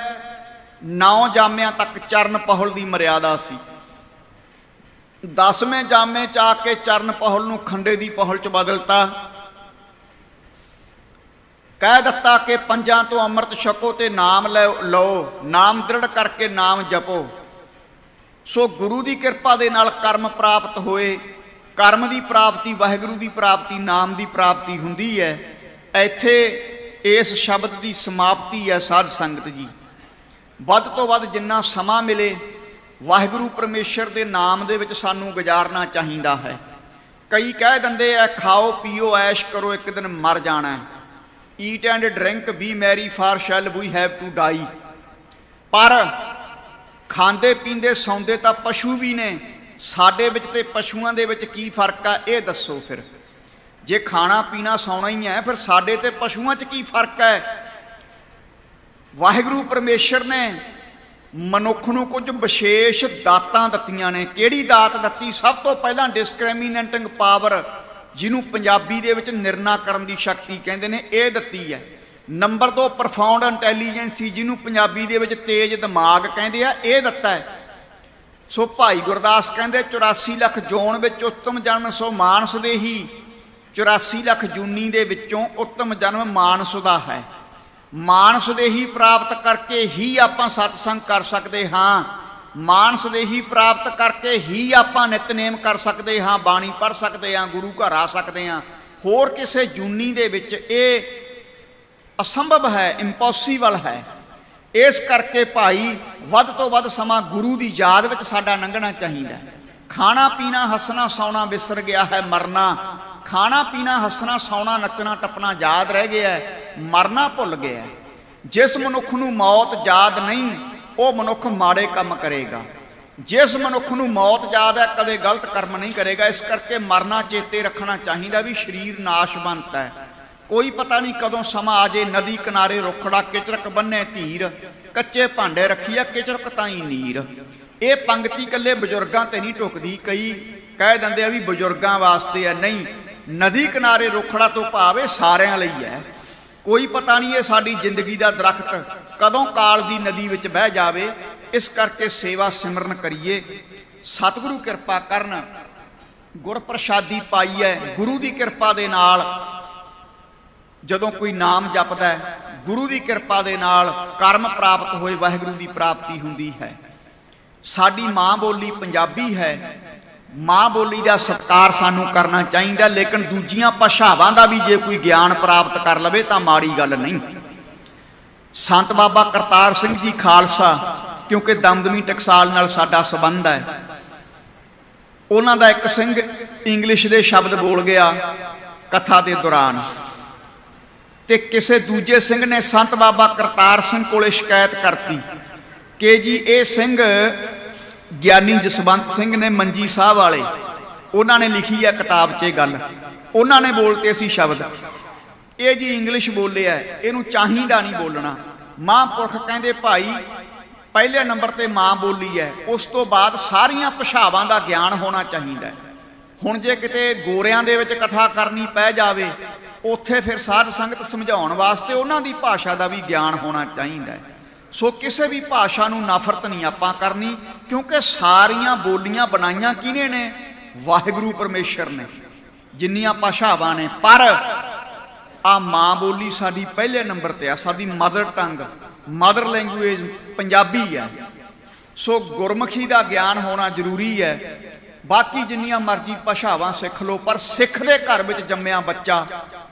9 ਜਾਮਿਆਂ ਤੱਕ ਚਰਨ ਪਹੁਲ ਦੀ ਮਰਿਆਦਾ ਸੀ। 10ਵੇਂ ਜਾਮੇ 'ਚ ਆ ਕੇ ਚਰਨ ਪਹੁਲ ਨੂੰ ਖੰਡੇ ਦੀ ਪਹੁਲ 'ਚ ਬਦਲਤਾ। ਕਹਿ ਦਿੱਤਾ ਕਿ 5 ਤੋਂ ਅੰਮ੍ਰਿਤ ਛਕੋ ਤੇ ਨਾਮ ਲਓ, ਨਾਮ ਦ੍ਰਿੜ ਕਰਕੇ ਨਾਮ ਜਪੋ। ਸੋ ਗੁਰੂ ਦੀ ਕਿਰਪਾ ਦੇ ਨਾਲ ਕਰਮ ਪ੍ਰਾਪਤ ਹੋਏ। ਕਰਮ ਦੀ ਪ੍ਰਾਪਤੀ ਵਾਹਿਗੁਰੂ ਦੀ ਪ੍ਰਾਪਤੀ, ਨਾਮ ਦੀ ਪ੍ਰਾਪਤੀ ਹੁੰਦੀ ਹੈ। ਇੱਥੇ ਇਸ ਸ਼ਬਦ ਦੀ ਸਮਾਪਤੀ ਹੈ। ਸਾਧ ਸੰਗਤ ਜੀ, ਵੱਧ ਤੋਂ ਵੱਧ ਜਿੰਨਾ ਸਮਾਂ ਮਿਲੇ ਵਾਹਿਗੁਰੂ ਪਰਮੇਸ਼ਰ ਦੇ ਨਾਮ ਦੇ ਵਿੱਚ ਸਾਨੂੰ ਗੁਜ਼ਾਰਨਾ ਚਾਹੀਦਾ ਹੈ। ਕਈ ਕਹਿ ਦਿੰਦੇ ਆ ਖਾਓ ਪੀਓ ਐਸ਼ ਕਰੋ, ਇੱਕ ਦਿਨ ਮਰ ਜਾਣਾ। Eat and drink be merry for shall we have to die. ਪਰ ਖਾਂਦੇ ਪੀਂਦੇ ਸੌਂਦੇ ਤਾਂ ਪਸ਼ੂ ਵੀ ਨੇ। ਸਾਡੇ ਵਿੱਚ ਤੇ ਪਸ਼ੂਆਂ ਦੇ ਵਿੱਚ ਕੀ ਫਰਕ ਆ, ਇਹ ਦੱਸੋ। ਫਿਰ ਜੇ ਖਾਣਾ ਪੀਣਾ ਸੌਣਾ ਹੀ ਹੈ, ਫਿਰ ਸਾਡੇ ਤੇ ਪਸ਼ੂਆਂ 'ਚ ਕੀ ਫਰਕ ਹੈ? ਵਾਹਿਗੁਰੂ ਪਰਮੇਸ਼ਰ ਨੇ ਮਨੁੱਖ ਨੂੰ ਕੁਝ ਵਿਸ਼ੇਸ਼ ਦਾਤਾਂ ਦਿੱਤੀਆਂ ਨੇ। ਕਿਹੜੀ ਦਾਤ ਦਿੱਤੀ? ਸਭ ਤੋਂ ਪਹਿਲਾਂ ਡਿਸਕ੍ਰਿਮੀਨੇਟਿੰਗ ਪਾਵਰ, ਜਿਹਨੂੰ ਪੰਜਾਬੀ ਦੇ ਵਿੱਚ ਨਿਰਣਾ ਕਰਨ ਦੀ ਸ਼ਕਤੀ ਕਹਿੰਦੇ ਨੇ, ਇਹ ਦਿੱਤੀ ਹੈ। ਨੰਬਰ 2 ਪ੍ਰੋਫਾਉਂਡ ਇੰਟੈਲੀਜੈਂਸੀ, ਜਿਹਨੂੰ ਪੰਜਾਬੀ ਦੇ ਵਿੱਚ ਤੇਜ਼ ਦਿਮਾਗ ਕਹਿੰਦੇ ਆ, ਇਹ ਦਿੱਤਾ ਹੈ। ਸੋ ਭਾਈ ਗੁਰਦਾਸ ਕਹਿੰਦੇ 84 ਲੱਖ ਜੋਨ ਵਿੱਚ ਉੱਤਮ ਜਨਮ ਸੋ ਮਾਨਸ ਦੇ ਹੀ। 84 ਲੱਖ ਜੂਨੀ ਦੇ ਵਿੱਚੋਂ ਉੱਤਮ ਜਨਮ ਮਾਨਸ ਦਾ ਹੈ। ਮਾਨਸ ਦੇ ਹੀ ਪ੍ਰਾਪਤ ਕਰਕੇ ਹੀ ਆਪਾਂ ਸਤਸੰਗ ਕਰ ਸਕਦੇ ਹਾਂ। ਮਾਨਸ ਦੇ ਹੀ ਪ੍ਰਾਪਤ ਕਰਕੇ ਹੀ ਆਪਾਂ ਨਿਤਨੇਮ ਕਰ ਸਕਦੇ ਹਾਂ, ਬਾਣੀ ਪੜ੍ਹ ਸਕਦੇ ਹਾਂ, ਗੁਰੂ ਘਰ ਆ ਸਕਦੇ ਹਾਂ। ਹੋਰ ਕਿਸੇ ਜੂਨੀ ਦੇ ਵਿੱਚ ਇਹ ਅਸੰਭਵ ਹੈ, ਇੰਪੋਸੀਬਲ ਹੈ। ਇਸ ਕਰਕੇ ਭਾਈ ਵੱਧ ਤੋਂ ਵੱਧ ਸਮਾਂ ਗੁਰੂ ਦੀ ਯਾਦ ਵਿੱਚ ਸਾਡਾ ਲੰਘਣਾ ਚਾਹੀਦਾ। ਖਾਣਾ ਪੀਣਾ ਹੱਸਣਾ ਸੌਣਾ ਵਿਸਰ ਗਿਆ ਹੈ ਮਰਨਾ। ਖਾਣਾ ਪੀਣਾ ਹੱਸਣਾ ਸੌਣਾ ਨੱਚਣਾ ਟੱਪਣਾ ਯਾਦ ਰਹਿ ਗਿਆ ਹੈ, ਮਰਨਾ ਭੁੱਲ ਗਿਆ। ਜਿਸ ਮਨੁੱਖ ਨੂੰ ਮੌਤ ਯਾਦ ਨਹੀਂ, ਉਹ ਮਨੁੱਖ ਮਾੜੇ ਕੰਮ ਕਰੇਗਾ। ਜਿਸ ਮਨੁੱਖ ਨੂੰ ਮੌਤ ਯਾਦ ਹੈ, ਕਦੇ ਗਲਤ ਕਰਮ ਨਹੀਂ ਕਰੇਗਾ। ਇਸ ਕਰਕੇ ਮਰਨਾ ਚੇਤੇ ਰੱਖਣਾ ਚਾਹੀਦਾ ਵੀ ਸਰੀਰ ਨਾਸ਼ਵੰਤ ਹੈ। ਕੋਈ ਪਤਾ ਨਹੀਂ ਕਦੋਂ ਸਮਾਂ ਆ ਜੇ। ਨਦੀ ਕਿਨਾਰੇ ਰੁੱਖੜਾ ਕਿਚਰਕ ਬੰਨੇ ਧੀਰ, ਕੱਚੇ ਭਾਂਡੇ ਰੱਖੀਆ ਕਿਚਰਕ ਤਾਈ ਨੀਰ। ਇਹ ਪੰਗਤੀ ਇਕੱਲੇ ਬਜ਼ੁਰਗਾਂ ਤੇ ਨਹੀਂ ਢੁਕਦੀ। ਕਈ ਕਹਿ ਦਿੰਦੇ ਆ ਵੀ ਬਜ਼ੁਰਗਾਂ ਵਾਸਤੇ ਹੈ। ਨਹੀਂ, ਨਦੀ ਕਿਨਾਰੇ ਰੁੱਖੜਾ ਤੋਂ ਭਾਵ ਇਹ ਸਾਰਿਆਂ ਲਈ ਹੈ। ਕੋਈ ਪਤਾ ਨਹੀਂ ਇਹ ਸਾਡੀ ਜ਼ਿੰਦਗੀ ਦਾ ਦਰਖਤ ਕਦੋਂ ਕਾਲ ਦੀ ਨਦੀ ਵਿੱਚ ਬਹਿ ਜਾਵੇ। ਇਸ ਕਰਕੇ ਸੇਵਾ ਸਿਮਰਨ ਕਰੀਏ, ਸਤਿਗੁਰੂ ਕਿਰਪਾ ਕਰਨ। ਗੁਰ ਪ੍ਰਸਾਦੀ ਪਾਈ ਹੈ। ਗੁਰੂ ਦੀ ਕਿਰਪਾ ਦੇ ਨਾਲ ਜਦੋਂ ਕੋਈ ਨਾਮ ਜਪਦਾ ਹੈ, ਗੁਰੂ ਦੀ ਕਿਰਪਾ ਦੇ ਨਾਲ ਕਰਮ ਪ੍ਰਾਪਤ ਹੋਏ, ਵਾਹਿਗੁਰੂ ਦੀ ਪ੍ਰਾਪਤੀ ਹੁੰਦੀ ਹੈ। ਸਾਡੀ ਮਾਂ ਬੋਲੀ ਪੰਜਾਬੀ ਹੈ। ਮਾਂ ਬੋਲੀ ਦਾ ਸਤਿਕਾਰ ਸਾਨੂੰ ਕਰਨਾ ਚਾਹੀਦਾ। ਲੇਕਿਨ ਦੂਜੀਆਂ ਭਾਸ਼ਾਵਾਂ ਦਾ ਵੀ ਜੇ ਕੋਈ ਗਿਆਨ ਪ੍ਰਾਪਤ ਕਰ ਲਵੇ ਤਾਂ ਮਾੜੀ ਗੱਲ ਨਹੀਂ। ਸੰਤ ਬਾਬਾ ਕਰਤਾਰ ਸਿੰਘ ਜੀ ਖਾਲਸਾ, ਕਿਉਂਕਿ ਦਮਦਮੀ ਟਕਸਾਲ ਨਾਲ ਸਾਡਾ ਸੰਬੰਧ ਹੈ, ਉਹਨਾਂ ਦਾ ਇੱਕ ਸਿੰਘ ਇੰਗਲਿਸ਼ ਦੇ ਸ਼ਬਦ ਬੋਲ ਗਿਆ ਕਥਾ ਦੇ ਦੌਰਾਨ। ਤੇ ਕਿਸੇ ਦੂਜੇ ਸਿੰਘ ਨੇ ਸੰਤ ਬਾਬਾ ਕਰਤਾਰ ਸਿੰਘ ਕੋਲੇ ਸ਼ਿਕਾਇਤ ਕਰਤੀ ਕਿ ਜੀ ਇਹ ਸਿੰਘ ਗਿਆਨੀ ਜਸਵੰਤ ਸਿੰਘ ਨੇ ਮੰਜੀ ਸਾਹਿਬ ਵਾਲੇ, ਉਹਨਾਂ ਨੇ ਲਿਖੀ ਹੈ ਕਿਤਾਬ 'ਚ ਇਹ ਗੱਲ, ਉਹਨਾਂ ਨੇ ਬੋਲਤੇ ਸੀ ਸ਼ਬਦ, ਇਹ ਜੀ ਇੰਗਲਿਸ਼ ਬੋਲਿਆ, ਇਹਨੂੰ ਚਾਹੀਦਾ ਨਹੀਂ ਬੋਲਣਾ। ਮਹਾਂਪੁਰਖ ਕਹਿੰਦੇ ਭਾਈ ਪਹਿਲੇ ਨੰਬਰ ਤੇ ਮਾਂ ਬੋਲੀ ਹੈ, ਉਸ ਤੋਂ ਬਾਅਦ ਸਾਰੀਆਂ ਭਾਸ਼ਾਵਾਂ ਦਾ ਗਿਆਨ ਹੋਣਾ ਚਾਹੀਦਾ ਹੈ। ਹੁਣ ਜੇ ਕਿਤੇ ਗੋਰਿਆਂ ਦੇ ਵਿੱਚ ਕਥਾ ਕਰਨੀ ਪੈ ਜਾਵੇ, ਉੱਥੇ ਫਿਰ ਸਾਧ ਸੰਗਤ ਸਮਝਾਉਣ ਵਾਸਤੇ ਉਹਨਾਂ ਦੀ ਭਾਸ਼ਾ ਦਾ ਵੀ ਗਿਆਨ ਹੋਣਾ ਚਾਹੀਦਾ ਹੈ। ਸੋ ਕਿਸੇ ਵੀ ਭਾਸ਼ਾ ਨੂੰ ਨਫ਼ਰਤ ਨਹੀਂ ਆਪਾਂ ਕਰਨੀ, ਕਿਉਂਕਿ ਸਾਰੀਆਂ ਬੋਲੀਆਂ ਬਣਾਈਆਂ ਕਿਹਨੇ ਨੇ? ਵਾਹਿਗੁਰੂ ਪਰਮੇਸ਼ਰ ਨੇ, ਜਿੰਨੀਆਂ ਭਾਸ਼ਾਵਾਂ ਨੇ। ਪਰ ਆ ਮਾਂ ਬੋਲੀ ਸਾਡੀ ਪਹਿਲੇ ਨੰਬਰ ਤੇ ਆ, ਸਾਡੀ mother tongue, mother language Punjabi ਹੈ। ਸੋ ਗੁਰਮੁਖੀ ਦਾ ਗਿਆਨ ਹੋਣਾ ਜ਼ਰੂਰੀ ਹੈ। ਬਾਕੀ ਜਿੰਨੀਆਂ ਮਰਜ਼ੀ ਭਾਸ਼ਾਵਾਂ ਸਿੱਖ ਲਓ, ਪਰ ਸਿੱਖ ਦੇ ਘਰ ਵਿੱਚ ਜੰਮਿਆ ਬੱਚਾ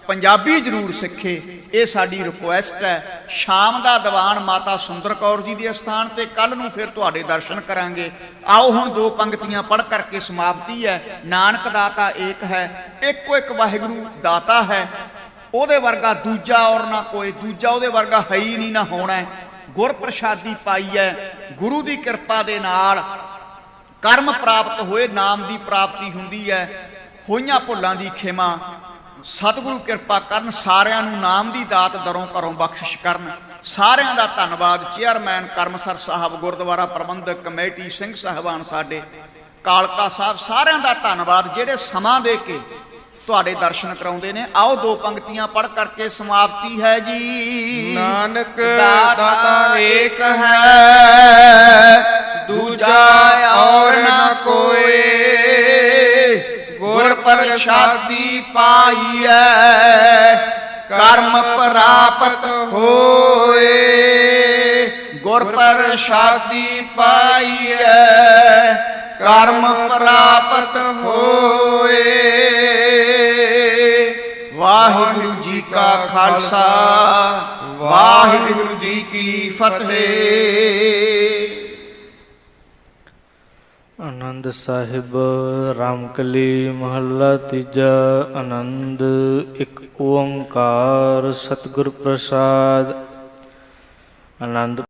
ਪੰਜਾਬੀ ਜ਼ਰੂਰ ਸਿੱਖੇ, ਇਹ ਸਾਡੀ ਰਿਕੁਐਸਟ ਹੈ। ਸ਼ਾਮ ਦਾ ਦੀਵਾਨ ਮਾਤਾ ਸੁੰਦਰ ਕੌਰ ਜੀ ਦੇ ਅਸਥਾਨ ਤੇ ਕੱਲ ਨੂੰ ਫਿਰ ਤੁਹਾਡੇ ਦਰਸ਼ਨ ਕਰਾਂਗੇ। ਆਓ ਹੁਣ ਦੋ ਪੰਕਤੀਆਂ ਪੜ੍ਹ ਕਰਕੇ ਸਮਾਪਤੀ ਹੈ। ਨਾਨਕ ਦਾਤਾ ਏਕ ਹੈ, ਇੱਕੋ ਇੱਕ ਵਾਹਿਗੁਰੂ ਦਾਤਾ ਹੈ, ਉਹਦੇ ਵਰਗਾ ਦੂਜਾ ਔਰ ਨਾ ਕੋਈ, ਦੂਜਾ ਉਹਦੇ ਵਰਗਾ ਹੈ ਹੀ ਨਹੀਂ, ਨਾ ਹੋਣਾ। ਗੁਰ ਪ੍ਰਸ਼ਾਦੀ ਪਾਈ ਹੈ, ਗੁਰੂ ਦੀ ਕਿਰਪਾ ਦੇ ਨਾਲ ਕਰਮ ਪ੍ਰਾਪਤ ਹੋਏ, ਨਾਮ ਦੀ ਪ੍ਰਾਪਤੀ ਹੁੰਦੀ ਹੈ। ਹੋਈਆਂ ਭੁੱਲਾਂ ਦੀ ਖਿਮਾ, ਸਤਿਗੁਰੂ ਕਿਰਪਾ ਕਰਨ, ਸਾਰਿਆਂ ਨੂੰ ਨਾਮ ਦੀ ਦਾਤ ਦਰੋਂ ਘਰੋਂ ਬਖਸ਼ਿਸ਼ ਕਰਨ। ਸਾਰਿਆਂ ਦਾ ਧੰਨਵਾਦ। ਚੇਅਰਮੈਨ ਕਰਮਸਰ ਸਾਹਿਬ, ਗੁਰਦੁਆਰਾ ਪ੍ਰਬੰਧਕ ਕਮੇਟੀ, ਸਿੰਘ ਸਾਹਿਬਾਨ ਸਾਡੇ, ਕਾਲਕਾ ਸਾਹਿਬ, ਸਾਰਿਆਂ ਦਾ ਧੰਨਵਾਦ ਜਿਹੜੇ ਸਮਾਂ ਦੇ ਕੇ ਤੁਹਾਡੇ ਦਰਸ਼ਨ ਕਰਾਉਂਦੇ ਨੇ। ਆਓ ਦੋ ਪੰਕਤੀਆਂ ਪੜ੍ਹ ਕਰਕੇ ਸਮਾਪਤੀ ਹੈ ਜੀ। ਨਾਨਕ ਦਾਤਾ ਏਕ ਹੈ, ਦੂਜਾ ਔਰ ਨਾ ਕੋਏ, ਗੁਰ ਪ੍ਰਸਾਦੀ ਪਾਈਐ, ਕਰਮ ਪ੍ਰਾਪਤ ਹੋਏ। ਗੁਰ ਪ੍ਰਸਾਦੀ ਪਾਈਐ, ਕਰਮ ਪ੍ਰਾਪਤ ਹੋਏ। ਵਾਹਿਗੁਰੂ ਜੀ ਕਾ ਖਾਲਸਾ, ਵਾਹਿਗੁਰੂ ਜੀ ਕੀ ਫਤਿਹ। ਆਨੰਦ ਸਾਹਿਬ ਰਾਮਕਲੀ ਮਹੱਲਾ ਤੀਜਾ। ਆਨੰਦ ਇੱਕ ਓੰਕਾਰ ਸਤਿਗੁਰ ਪ੍ਰਸਾਦ। ਆਨੰਦ